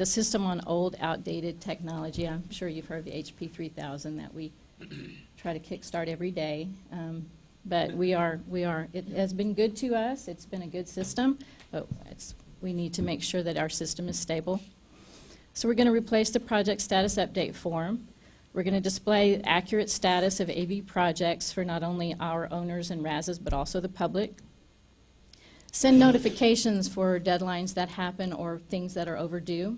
system on old, outdated technology. I'm sure you've heard of the HP 3000 that we try to kickstart every day. But it has been good to us. It's been a good system, but we need to make sure that our system is stable. So we're going to replace the project status update form. We're going to display accurate status of AB projects for not only our owners and RASs, but also the public. Send notifications for deadlines that happen or things that are overdue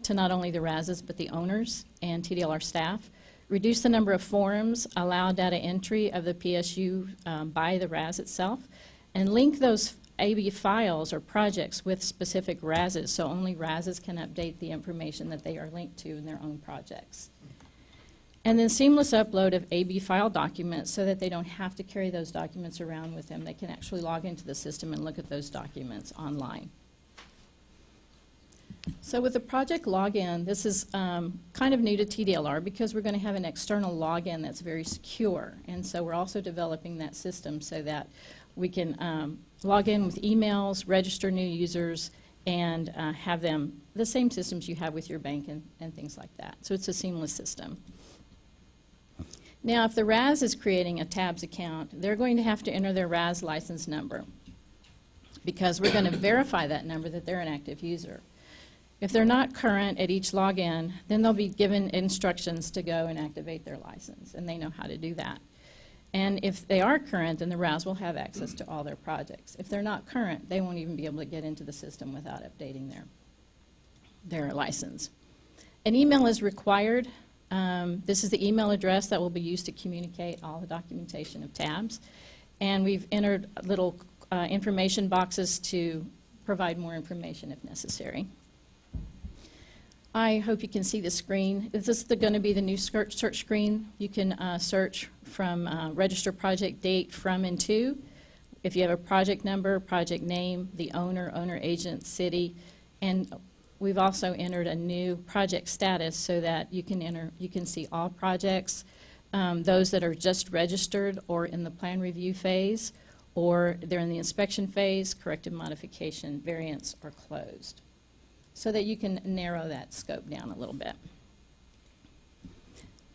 to not only the RASs, but the owners and TDLR staff. Reduce the number of forms, allow data entry of the PSU by the RAS itself, and link those AB files or projects with specific RASs, so only RASs can update the information that they are linked to in their own projects. And then seamless upload of AB file documents so that they don't have to carry those documents around with them. They can actually log into the system and look at those documents online. So with the project login, this is kind of new to TDLR because we're going to have an external login that's very secure. And so we're also developing that system so that we can log in with emails, register new users, and have them the same systems you have with your bank and things like that. So it's a seamless system. Now, if the RAS is creating a TABS account, they're going to have to enter their RAS license number because we're going to verify that number that they're an active user. If they're not current at each login, then they'll be given instructions to go and activate their license, and they know how to do that. And if they are current, then the RAS will have access to all their projects. If they're not current, they won't even be able to get into the system without updating their license. An email is required. This is the email address that will be used to communicate all the documentation of TABS. And we've entered little information boxes to provide more information if necessary. I hope you can see the screen. This is going to be the new search screen. You can search from register project date from and to. If you have a project number, project name, the owner, owner agent, city, and we've also entered a new project status so that you can see all projects, those that are just registered or in the plan review phase, or they're in the inspection phase, corrective modification, variance, or closed, so that you can narrow that scope down a little bit.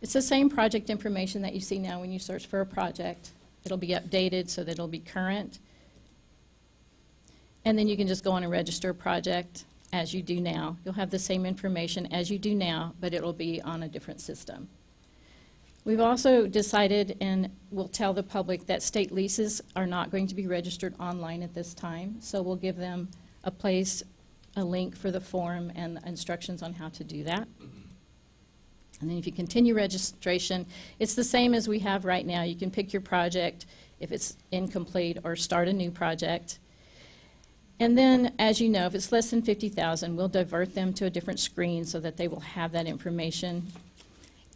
It's the same project information that you see now when you search for a project. It'll be updated so that it'll be current. And then you can just go on and register a project as you do now. You'll have the same information as you do now, but it'll be on a different system. We've also decided, and we'll tell the public, that state leases are not going to be registered online at this time, so we'll give them a link for the form and instructions on how to do that. And then if you continue registration, it's the same as we have right now. You can pick your project if it's incomplete or start a new project. And then, as you know, if it's less than 50,000, we'll divert them to a different screen so that they will have that information.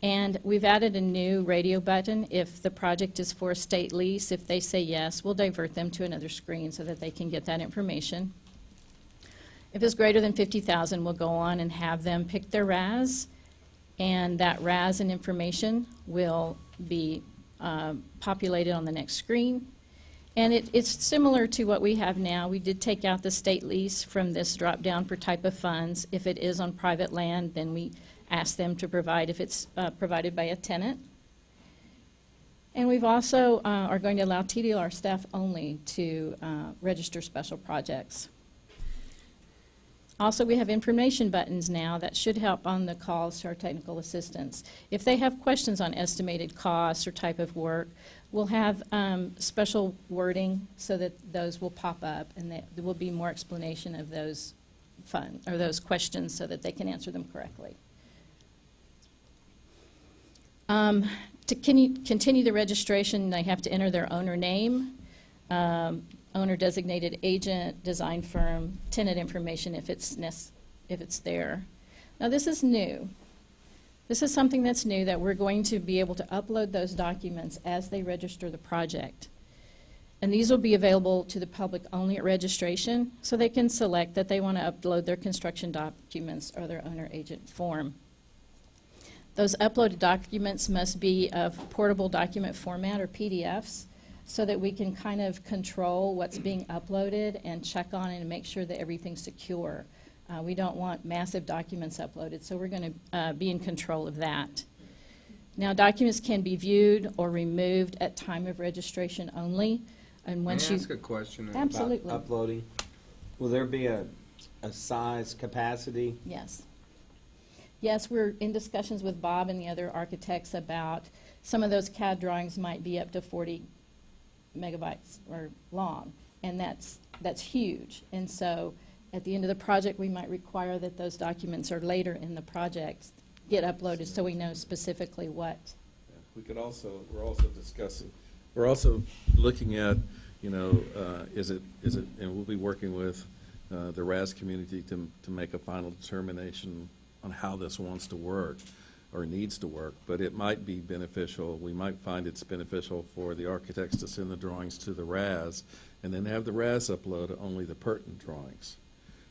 And we've added a new radio button. If the project is for a state lease, if they say yes, we'll divert them to another screen so that they can get that information. If it's greater than 50,000, we'll go on and have them pick their RAS, and that RAS and information will be populated on the next screen. And it's similar to what we have now. We did take out the state lease from this drop-down for type of funds. If it is on private land, then we ask them to provide if it's provided by a tenant. And we've also are going to allow TDLR staff only to register special projects. Also, we have information buttons now that should help on the calls to our technical assistants. If they have questions on estimated costs or type of work, we'll have special wording so that those will pop up, and there will be more explanation of those those questions so that they can answer them correctly. To continue the registration, they have to enter their owner name, owner designated agent, design firm, tenant information if it's there. Now this is new. This is something that's new, that we're going to be able to upload those documents as they register the project. And these will be available to the public only at registration, so they can select that they want to upload their construction documents or their owner agent form. Those uploaded documents must be of portable document format or PDFs, so that we can kind of control what's being uploaded and check on it and make sure that everything's secure. We don't want massive documents uploaded, so we're going to be in control of that. Now, documents can be viewed or removed at time of registration only. And once May I ask a question Absolutely. about uploading? Will there be a size capacity? Yes. Yes, we're in discussions with Bob and the other architects about some of those CAD drawings might be up to 40 megabytes or long, and that's huge. And so at the end of the project, we might require that those documents are later in the project get uploaded so we know specifically what. We could also, we're also looking at, is it, and we'll be working with the RAS community to make a final determination on how this wants to work or needs to work, but it might be beneficial. We might find it's beneficial for the architects to send the drawings to the RAS and then have the RAS upload only the pertinent drawings.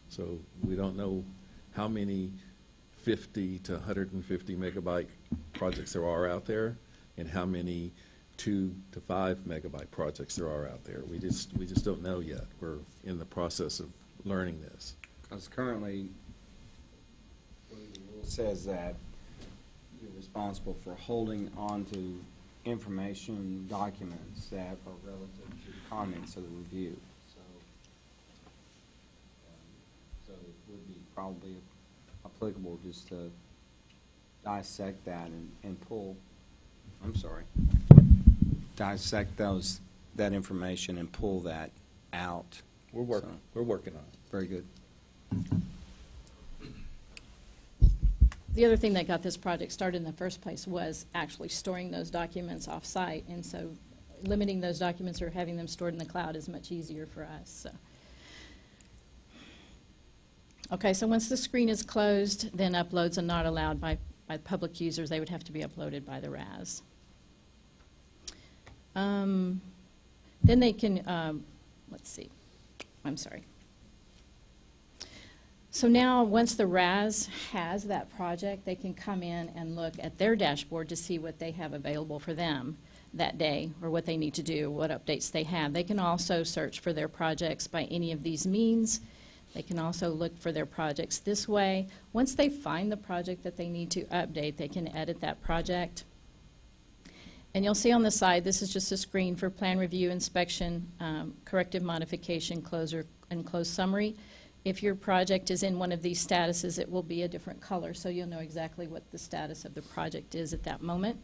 So we don't know how many 50 to 150 megabyte projects there are out there and how many 2 to 5 megabyte projects there are out there. We just don't know yet. We're in the process of learning this. Because currently, the rule says that you're responsible for holding on to information documents that are relative to the comments of the review. So it would be probably applicable just to dissect that and pull, dissect that information and pull that out. We're working on it. Very good. The other thing that got this project started in the first place was actually storing those documents off-site, and so limiting those documents or having them stored in the cloud is much easier for us. So. Okay, so once the screen is closed, then uploads are not allowed by public users. They would have to be uploaded by the RAS. Then they can, let's see, I'm sorry. So now, once the RAS has that project, they can come in and look at their dashboard to see what they have available for them that day, or what they need to do, what updates they have. They can also search for their projects by any of these means. They can also look for their projects this way. Once they find the project that they need to update, they can edit that project. And you'll see on the side, this is just a screen for plan review, inspection, corrective modification, closure, and close summary. If your project is in one of these statuses, it will be a different color, so you'll know exactly what the status of the project is at that moment.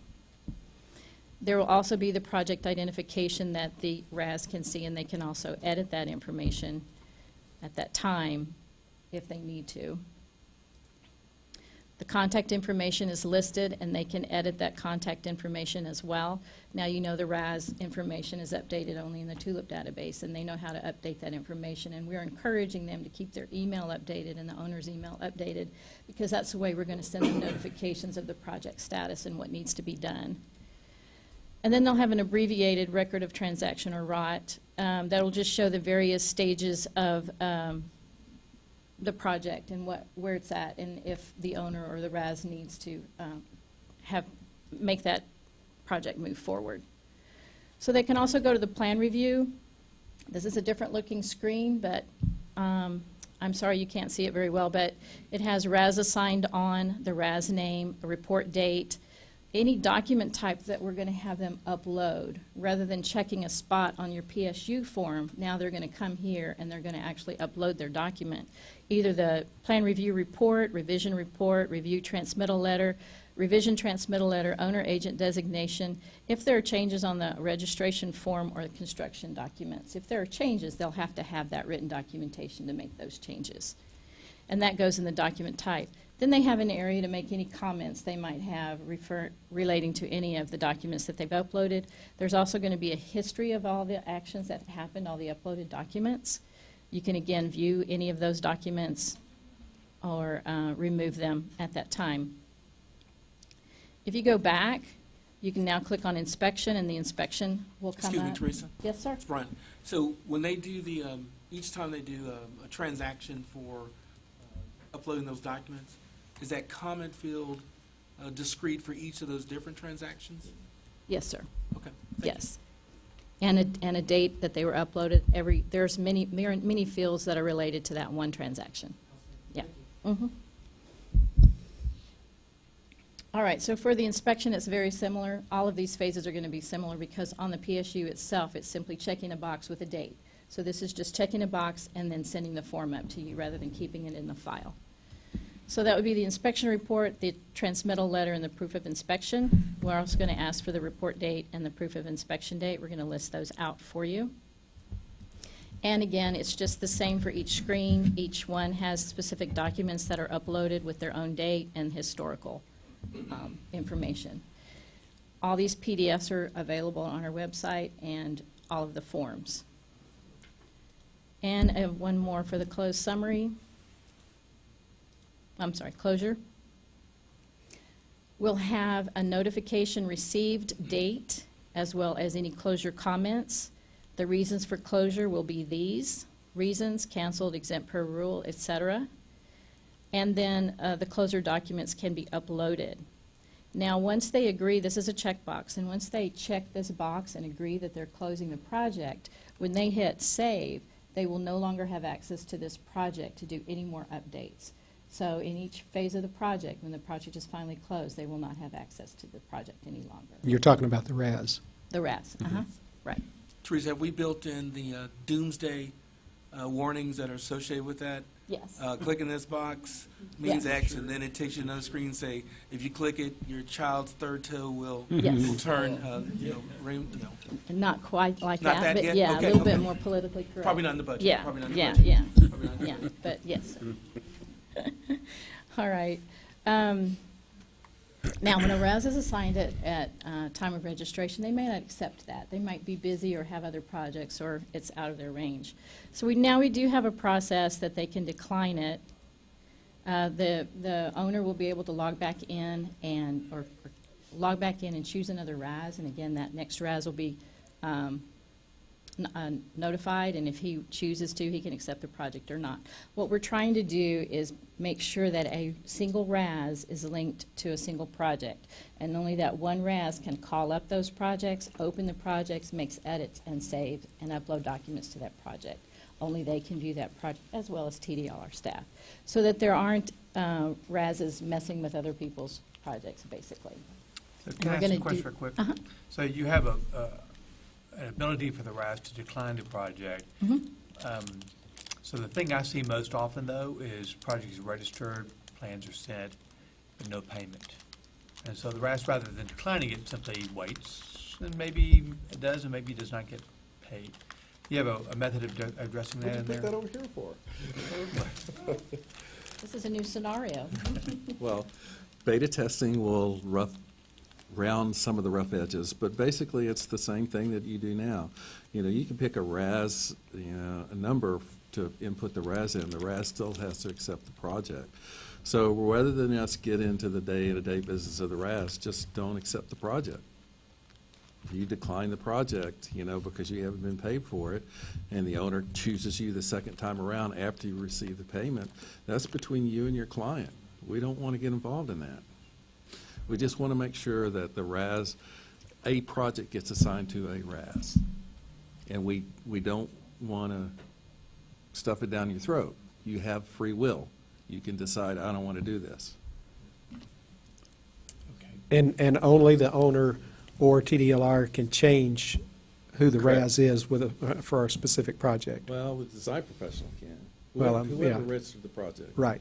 There will also be the project identification that the RAS can see, and they can also edit that information at that time if they need to. The contact information is listed, and they can edit that contact information as well. Now you know the RAS information is updated only in the TULIP database, and they know how to update that information. And we're encouraging them to keep their email updated and the owner's email updated, because that's the way we're going to send them notifications of the project status and what needs to be done. And then they'll have an abbreviated record of transaction, or ROT, that'll just show the various stages of the project and where it's at, and if the owner or the RAS needs to make that project move forward. So they can also go to the plan review. This is a different looking screen, but I'm sorry you can't see it very well, but it has RAS assigned on, the RAS name, a report date, any document type that we're going to have them upload. Rather than checking a spot on your PSU form, now they're going to come here and they're going to actually upload their document. Either the plan review report, review transmittal letter, revision transmittal letter, owner agent designation. If there are changes on the registration form or the construction documents, if there are changes, they'll have to have that written documentation to make those changes. And that goes in the document type. Then they have an area to make any comments they might have relating to any of the documents that they've uploaded. There's also going to be a history of all the actions that happened, all the uploaded documents. You can again view any of those documents or remove them at that time. If you go back, you can now click on inspection, and the inspection will come up. Excuse me, Teresa. Yes, sir. It's Brian. So when they do the, each time they do a transaction for uploading those documents, is that comment field discrete for each of those different transactions? Yes, sir. Okay. Thank Yes. And a date that they were uploaded. There's many fields that are related to that one transaction. Yeah. Mm-hmm. All right, so for the inspection, it's very similar. All of these phases are going to be similar because on the PSU itself, it's simply checking a box with a date. So this is just checking a box and then sending the form up to you rather than keeping it in the file. So that would be the inspection report, the transmittal letter, and the proof of inspection. We're also going to ask for the report date and the proof of inspection date. We're going to list those out for you. And again, it's just the same for each screen. Each one has specific documents that are uploaded with their own date and historical information. All these PDFs are available on our website, and all of the forms. And I have one more for the closed summary. Closure. We'll have a notification received date as well as any closure comments. The reasons for closure will be these: reasons, canceled, exempt per rule, etc. And then the closure documents can be uploaded. Now, once they agree, this is a checkbox, and once they check this box and agree that they're closing the project, when they hit save, they will no longer have access to this project to do any more updates. So in each phase of the project, when the project is finally closed, they will not have access to the project any longer. You're talking about the RAS. The RAS, right. Teresa, have we built in the doomsday warnings that are associated with that? Yes. Clicking this box means Yes. X, and then it takes you to another screen and say, if you click it, your child's third toe will Yes. turn, And not quite like Not that, that but yet? yeah, Okay, a little okay. bit more politically correct. Probably not in the budget. Yeah, Probably not in the yeah, budget. yeah, Probably not in the yeah, budget. but yes. All right. Now, when a RAS is assigned at time of registration, they may not accept that. They might be busy or have other projects, or it's out of their range. So we do have a process that they can decline it. The owner will be able to log back in and choose another RAS, and again, that next RAS will be notified, and if he chooses to, he can accept the project or not. What we're trying to do is make sure that a single RAS is linked to a single project, and only that one RAS can call up those projects, open the projects, makes edits, and save and upload documents to that project. Only they can view that project, as well as TDLR staff, so that there aren't RASs messing with other people's projects, basically. So can I ask you a question real quick? So you have an ability for the RAS to decline the project. So the thing I see most often, though, is projects are registered, plans are sent, but no payment. And so the RAS, rather than declining it, simply waits, and maybe it does, and maybe it does not get paid. You have a method of addressing that in there? What'd you put that over here for? This is a new scenario. Well, beta testing will round some of the rough edges, but basically it's the same thing that you do now. You know, you can pick a RAS, a number to input the RAS in. The RAS still has to accept the project. So rather than us get into the day-to-day business of the RAS, just don't accept the project. You decline the project, because you haven't been paid for it, and the owner chooses you the second time around after you receive the payment. That's between you and your client. We don't want to get involved in that. We just want to make sure that the RAS, a project gets assigned to a RAS. And we don't want to stuff it down your throat. You have free will. You can decide, I don't want to do this. And only the owner or TDLR can change who the Correct. RAS is for a specific project. Well, the design professional can. Well, Whoever yeah. registered the project. Right.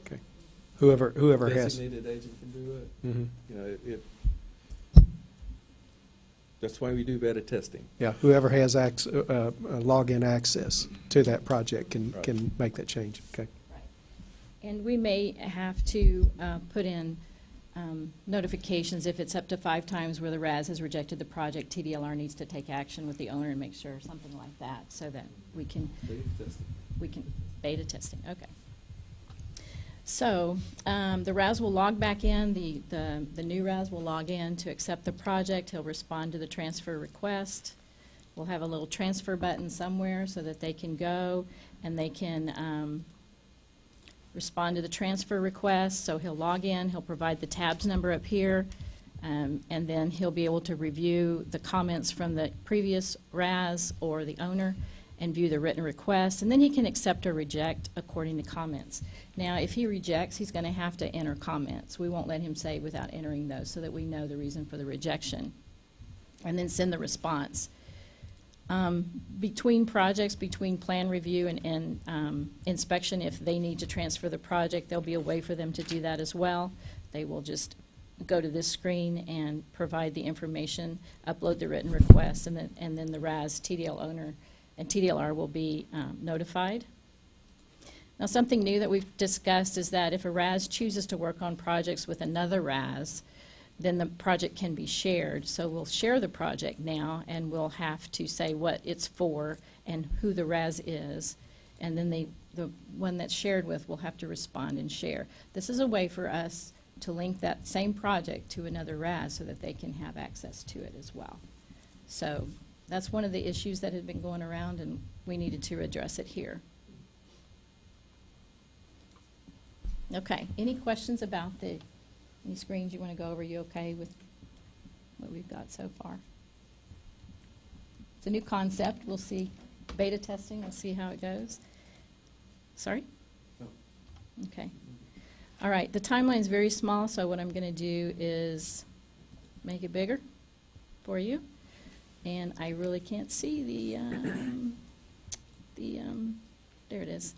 Okay. Whoever has. Designated agent can do it. Mhm. That's why we do beta testing. Yeah, whoever has login access to that project can make that change. Okay. And we may have to put in notifications if it's up to 5 times where the RAS has rejected the project. TDLR needs to take action with the owner and make sure, something like that, so that we can beta testing. Okay. So the RAS will log back in. The new RAS will log in to accept the project. He'll respond to the transfer request. We'll have a little transfer button somewhere so that they can go and they can respond to the transfer request. So he'll log in, he'll provide the tabs number up here, and then he'll be able to review the comments from the previous RAS or the owner and view the written request, and then he can accept or reject according to comments. Now, if he rejects, he's going to have to enter comments. We won't let him say without entering those so that we know the reason for the rejection, and then send the response. Between projects, between plan review and inspection, if they need to transfer the project, there'll be a way for them to do that as well. They will just go to this screen and provide the information, upload the written request, and then the RAS TDL owner and TDLR will be notified. Now, something new that we've discussed is that if a RAS chooses to work on projects with another RAS, then the project can be shared. So we'll share the project now, and we'll have to say what it's for and who the RAS is, and then the one that's shared with will have to respond and share. This is a way for us to link that same project to another RAS so that they can have access to it as well. So that's one of the issues that had been going around, and we needed to address it here. Okay, any questions about any screens you want to go over? You okay with what we've got so far? It's a new concept. We'll see beta testing. We'll see how it goes. Sorry? No. Okay. All right, the timeline is very small, so what I'm going to do is make it bigger for you. And I really can't see there it is.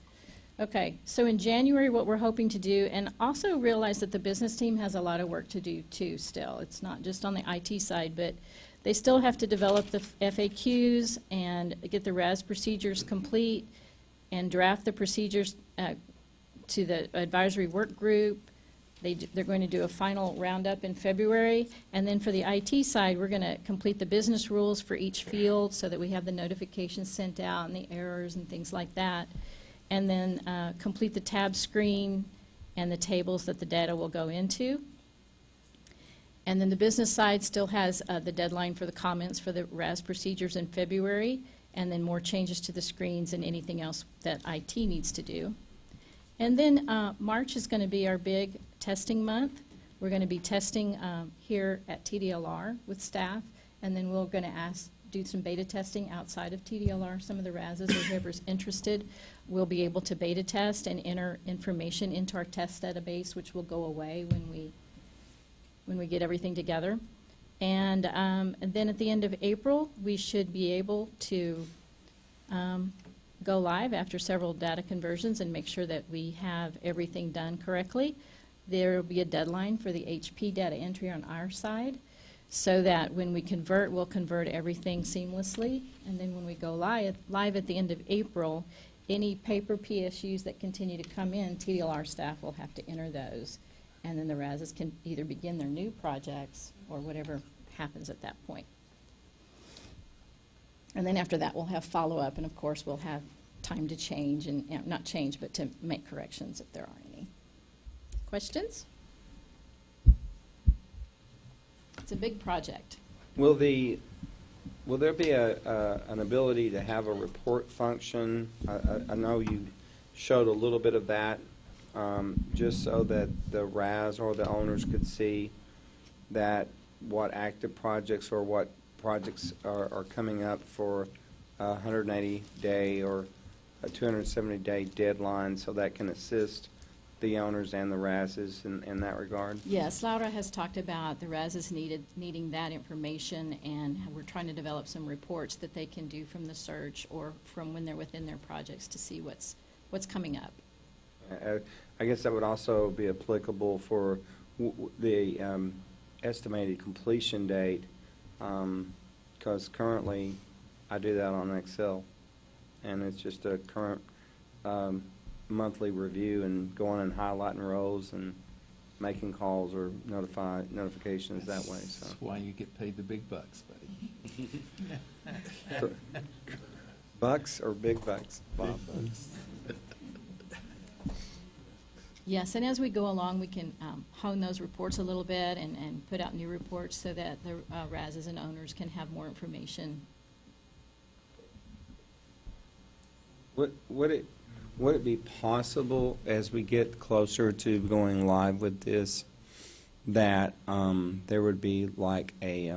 Okay, so in January, what we're hoping to do, and also realize that the business team has a lot of work to do too still. It's not just on the IT side, but they still have to develop the FAQs and get the RAS procedures complete and draft the procedures to the advisory work group. They're going to do a final roundup in February. And then for the IT side, we're going to complete the business rules for each field so that we have the notifications sent out and the errors and things like that. And then complete the tab screen and the tables that the data will go into. And then the business side still has the deadline for the comments for the RAS procedures in February, and then more changes to the screens and anything else that IT needs to do. And then March is going to be our big testing month. We're going to be testing here at TDLR with staff, and then we're going to do some beta testing outside of TDLR. Some of the RASs or whoever's interested will be able to beta test and enter information into our test database, which will go away when we get everything together. And then at the end of April, we should be able to go live after several data conversions and make sure that we have everything done correctly. There will be a deadline for the HP data entry on our side, so that when we convert, we'll convert everything seamlessly. And then when we go live at the end of April, Any paper PSUs that continue to come in, TDLR staff will have to enter those, and then the RASs can either begin their new projects or whatever happens at that point. And then after that, we'll have follow-up, and of course, we'll have time to change, and not change, but to make corrections if there are any. Questions? It's a big project. Will there be an ability to have a report function? I know you showed a little bit of that, just so that the RAS or the owners could see that what active projects or what projects are coming up for a 180-day or a 270-day deadline, so that can assist the owners and the RASs in that regard? Yes, Laura has talked about the RASs needing that information, and we're trying to develop some reports that they can do from the search or from when they're within their projects to see what's coming up. I guess that would also be applicable for the estimated completion date, because currently I do that on Excel, and it's just a current monthly review and going and highlighting rows and making calls or notifications that way. So That's why you get paid the big bucks, buddy. bucks or big bucks, Bob? Yes, and as we go along, we can hone those reports a little bit and put out new reports so that the RASs and owners can have more information. Would it be possible, as we get closer to going live with this, that there would be like a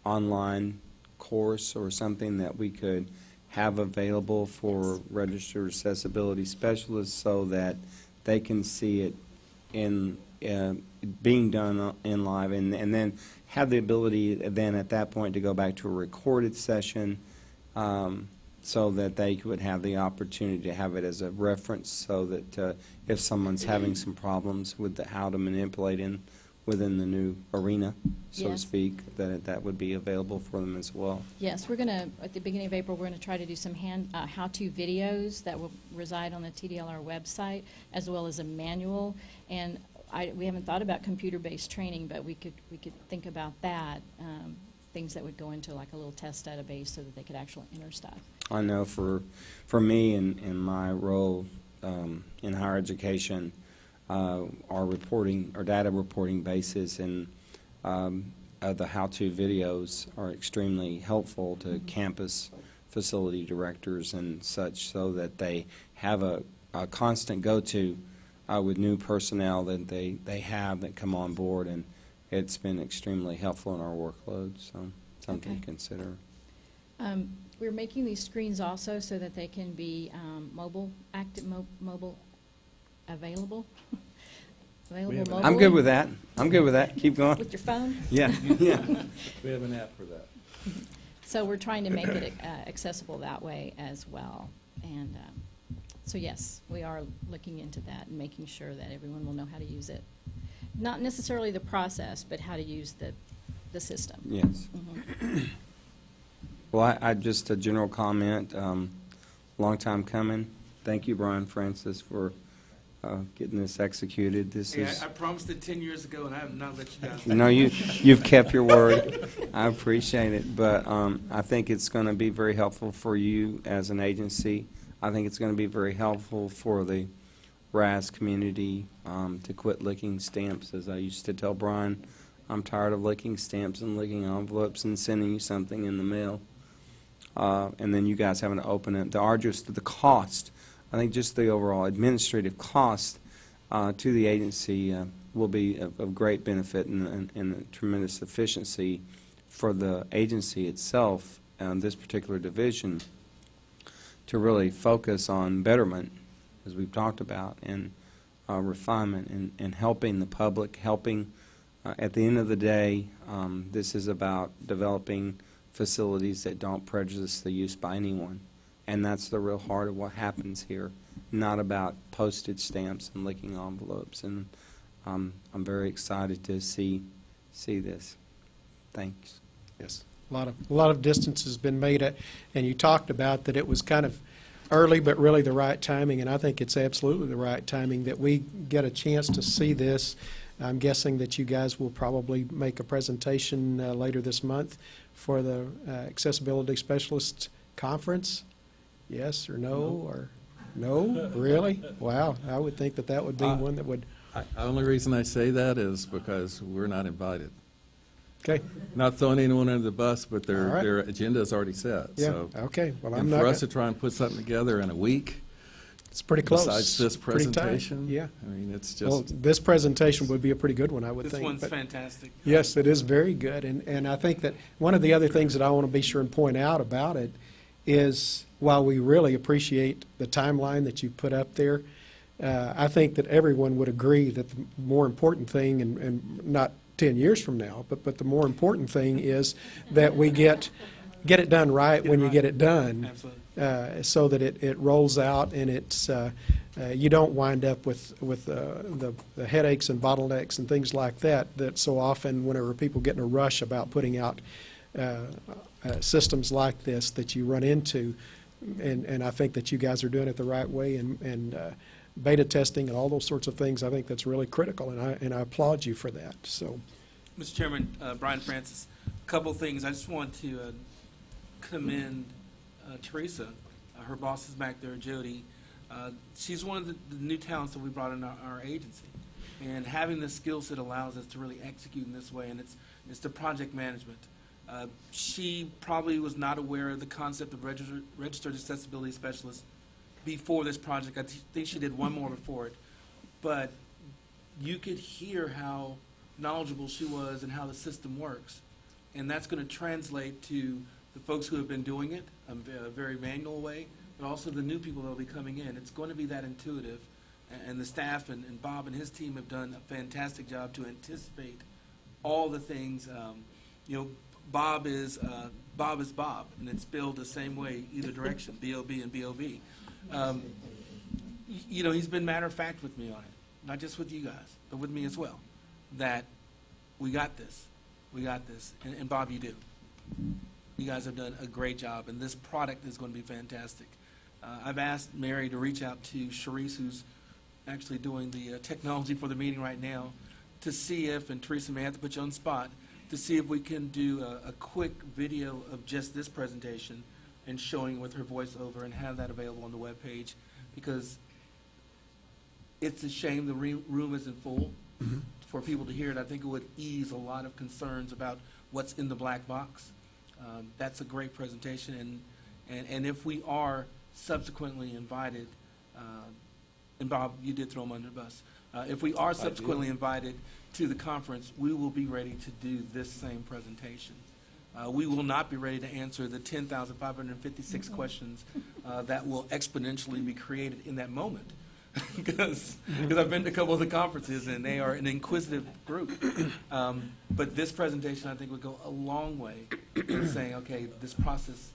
online course or something that we could have available for registered accessibility specialists so that they can see it in being done in live, and then have the ability then at that point to go back to a recorded session, so that they would have the opportunity to have it as a reference, so that if someone's having some problems with how to manipulate within the new arena, so to Yes. speak, that would be available for them as well. Yes, we're going to, at the beginning of April, we're going to try to do some how-to videos that will reside on the TDLR website, as well as a manual. And we haven't thought about computer-based training, but we could think about that, things that would go into like a little test database so that they could actually enter stuff. I know for me in my role in higher education, our data reporting basis and the how-to videos are extremely helpful to campus facility directors and such, so that they have a constant go-to with new personnel that they have that come on board, and it's been extremely helpful in our workload, so something to consider. We're making these screens also so that they can be mobile available. Available I'm good mobily with that. I'm good with that. Keep going. with your phone. Yeah, yeah. We have an app for that. So we're trying to make it accessible that way as well. And so yes, we are looking into that and making sure that everyone will know how to use it. Not necessarily the process, but how to use the system. Yes. Mhm. Well, I just a general comment, long time coming. Thank you, Brian Francis, for getting this executed. This Hey, is, I promised it 10 years ago, and I have not let you down. you know, you've kept your word. I appreciate it, but I think it's going to be very helpful for you as an agency. I think it's going to be very helpful for the RAS community to quit licking stamps. As I used to tell Brian, I'm tired of licking stamps and licking envelopes and sending you something in the mail. And then you guys having to open it. The cost, I think just the overall administrative cost to the agency will be of great benefit and a tremendous efficiency for the agency itself and this particular division to really focus on betterment, as we've talked about, and refinement and helping the public, helping, at the end of the day, this is about developing facilities that don't prejudice the use by anyone. And that's the real heart of what happens here, not about postage stamps and licking envelopes. And I'm very excited to see this. Thanks. Yes, a lot of distance has been made, and you talked about that it was kind of early, but really the right timing, and I think it's absolutely the right timing that we get a chance to see this. I'm guessing that you guys will probably make a presentation later this month for the Accessibility Specialist Conference. Yes or no, or no? Really? Wow, I would think that that would be one that would, Only reason I say that is because we're not invited. okay, Not throwing anyone under the bus, but All right. their agenda is already set. yeah, So, okay. Well, I'm and not, for us gonna- to try and put something together in a week, it's pretty close. besides this Pretty tight. presentation, Yeah. I mean, it's Well, just, this presentation would be a pretty good one, I would This think. one's but- fantastic. Yes, it is very good, and I think that one of the other things that I want to be sure and point out about it is, while we really appreciate the timeline that you put up there, I think that everyone would agree that the more important thing, and not 10 years from now, but the more important thing is that we get it done right when you get it done. Absolutely. So that it rolls out and it's, you don't wind up with the headaches and bottlenecks and things like that so often whenever people get in a rush about putting out systems like this that you run into. And I think that you guys are doing it the right way, and beta testing and all those sorts of things, I think that's really critical, and I applaud you for that. So, Mr. Chairman, Brian Francis, a couple things. I just want to commend Teresa. Her boss is back there, Jody. She's one of the new talents that we brought in our agency. And having this skill set allows us to really execute in this way, and it's the project management. She probably was not aware of the concept of registered accessibility specialist before this project. I think she did one more before it. But you could hear how knowledgeable she was and how the system works. And that's going to translate to the folks who have been doing it a very manual way, but also the new people that will be coming in. It's going to be that intuitive. And the staff and Bob and his team have done a fantastic job to anticipate all the things. Bob is Bob, and it's spelled the same way either direction, B-O-B and B-O-B. He's been matter of fact with me on it, not just with you guys, but with me as well, that we got this. And Bob, you do. You guys have done a great job, and this product is going to be fantastic. I've asked Mary to reach out to Sharice, who's actually doing the technology for the meeting right now, to see if, and Teresa may have to put you on the spot, to see if we can do a quick video of just this presentation and showing with her voiceover and have that available on the webpage, because it's a shame the room isn't full for people to hear it. I think it would ease a lot of concerns about what's in the black box. That's a great presentation, and if we are subsequently invited, and Bob, you did throw him under the bus. If we are subsequently invited to the conference, we will be ready to do this same presentation. We will not be ready to answer the 10,556 questions that will exponentially be created in that moment. Because I've been to a couple of the conferences, and they are an inquisitive group. But this presentation, I think, would go a long way in saying, okay, this process,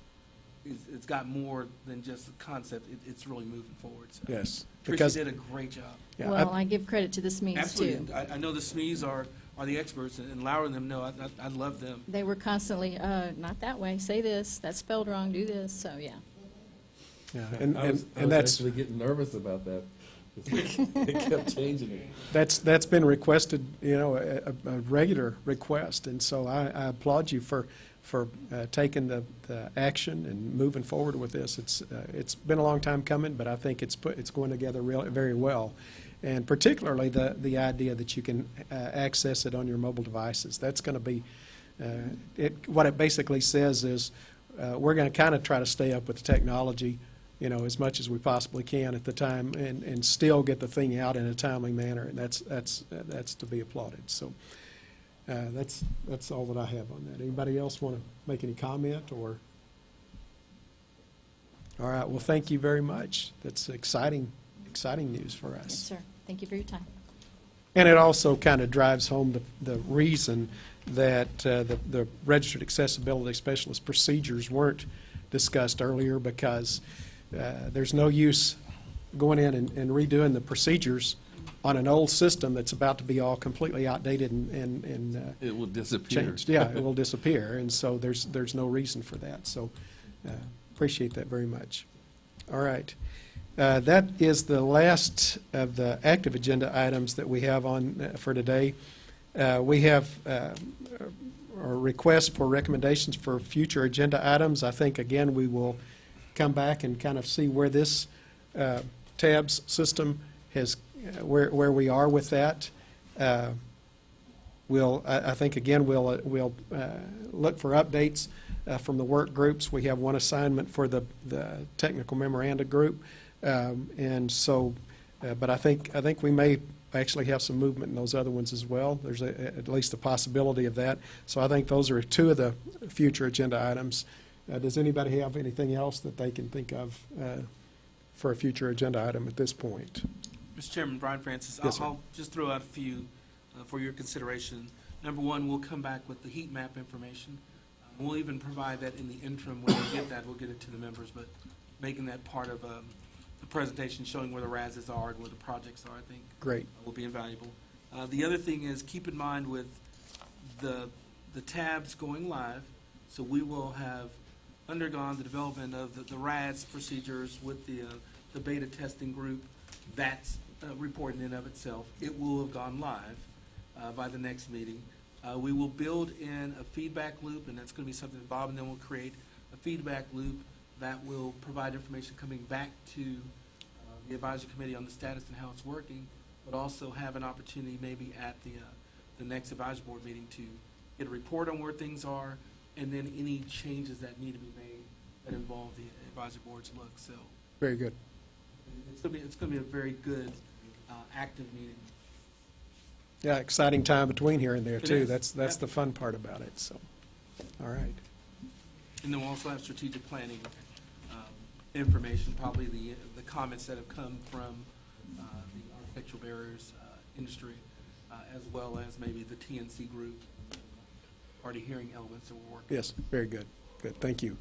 it's got more than just a concept. It's really moving forward. So. yes. Tricia did a great job. Yeah, Well, I give credit to the SMEs, too. Absolutely. I know the SMEs are the experts, and Laura and them know. I love them. They were constantly, not that way, say this, that's spelled wrong, do this, so, yeah. Yeah, I was that's actually getting nervous about that. They kept changing it. that's been requested, a regular request, and so I applaud you for taking the action and moving forward with this. It's been a long time coming, but I think it's going together very well, and particularly the idea that you can access it on your mobile devices. That's going to be what it basically says is we're going to kind of try to stay up with the technology, as much as we possibly can at the time, and still get the thing out in a timely manner, and that's to be applauded. So that's all that I have on that. Anybody else want to make any comment or? All right. Well, thank you very much. That's exciting news for us. Yes, sir. Thank you for your time. And it also kind of drives home the reason that the registered accessibility specialist procedures weren't discussed earlier, because there's no use going in and redoing the procedures on an old system that's about to be all completely outdated and It will disappear. changed. Yeah, it will disappear, and so there's no reason for that. So appreciate that very much. All right. That is the last of the active agenda items that we have on for today. We have a request for recommendations for future agenda items. I think, again, we will come back and kind of see where this tabs system has, where we are with that. I think, again, we'll look for updates from the work groups. We have one assignment for the technical memoranda group. And so, but I think we may actually have some movement in those other ones as well. There's at least a possibility of that. So I think those are two of the future agenda items. Does anybody have anything else that they can think of for a future agenda item at this point? Mr. Chairman, Brian Francis, Yes, sir. I'll just throw out a few for your consideration. Number one, we'll come back with the heat map information. We'll even provide that in the interim. When we get that, we'll get it to the members, but making that part of the presentation showing where the RASs are and where the projects are, I think Great. will be invaluable. The other thing is keep in mind with the tabs going live, so we will have undergone the development of the RAS procedures with the beta testing group. That's reporting in of itself. It will have gone live by the next meeting. We will build in a feedback loop, and that's going to be something that Bob and then will create a feedback loop that will provide information coming back to the advisory committee on the status and how it's working, but also have an opportunity maybe at the next advisory board meeting to get a report on where things are, and then any changes that need to be made that involve the advisory board's look. So Very good. it's going to be a very good, active meeting. Yeah, exciting time between here and there, It too. is. That's Yep. the fun part about it, so. All right. And then we'll also have strategic planning information, probably the comments that have come from the architectural barriers industry, as well as maybe the TNC group, already hearing elements that we're working. Yes, very good. Good, thank you.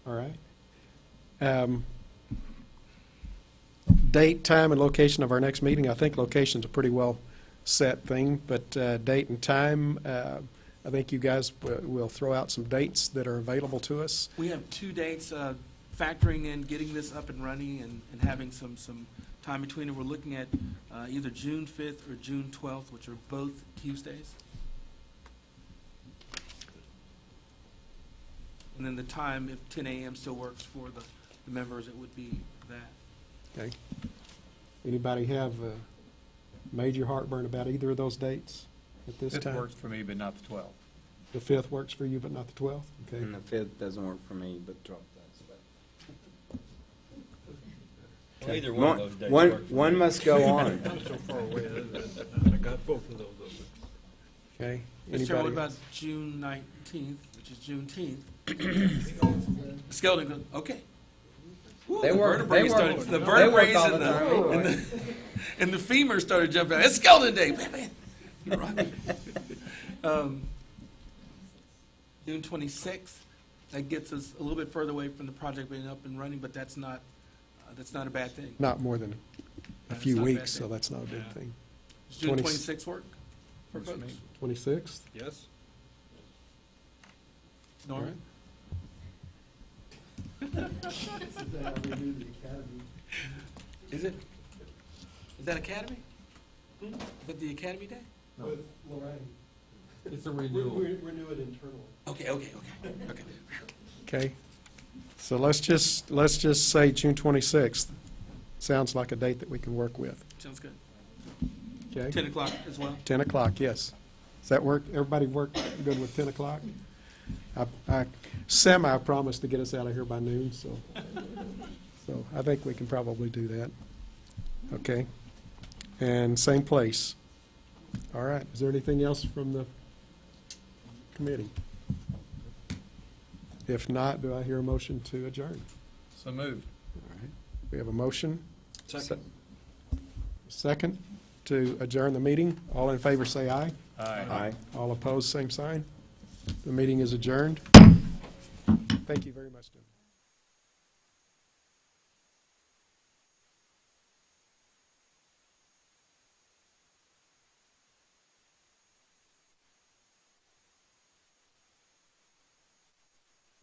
All right. Date, time, and location of our next meeting. I think location's a pretty well set thing, but date and time, I think you guys will throw out some dates that are available to us. We have 2 dates, factoring in getting this up and running and having some time between it. We're looking at either June 5th or June 12th, which are both Tuesdays. And then the time, if 10 a.m. still works for the members, it would be that. Okay. Anybody have major heartburn about either of those dates at this It time? works for me, but not the 12th. The 5th works for you, but not the 12th? Okay. And the 5th doesn't work for me, but 12th does. Well, either one of those days One, works for one me. must go on. I'm so far away, I got both of those open. Okay. Mr. Chairman, what Anybody about else? June 19th, which is Juneteenth? Skeleton, okay. Woo, They the work- vertebrae they work- started- the they work vertebrae all and the time. and the femurs started jumping out. It's Skeleton Day. You're right. June 26th, that gets us a little bit further away from the project being up and running, but that's not a bad thing. Not more than a That's few not a bad weeks, so thing. that's not a big Yeah. thing. Does June 20 26th work for Works for folks? me. 26th? Yes? Norman? Is it? Is that Academy? Is that the Academy Day? With Lorraine. It's a renewal. Renew it internally. Okay. Okay. So let's just say June 26th. Sounds like a date that we can work with. Sounds good. Okay? 10 o'clock as well? 10 o'clock, yes. Does that work? Everybody work good with 10 o'clock? I semi-promised to get us out of here by noon, so I think we can probably do that. Okay? And same place. All right. Is there anything else from the committee? If not, do I hear a motion to adjourn? So moved. All right. We have a motion. Second. Second to adjourn the meeting. All in favor, say aye. Aye. All opposed, same sign. The meeting is adjourned. Thank you very much, Jim.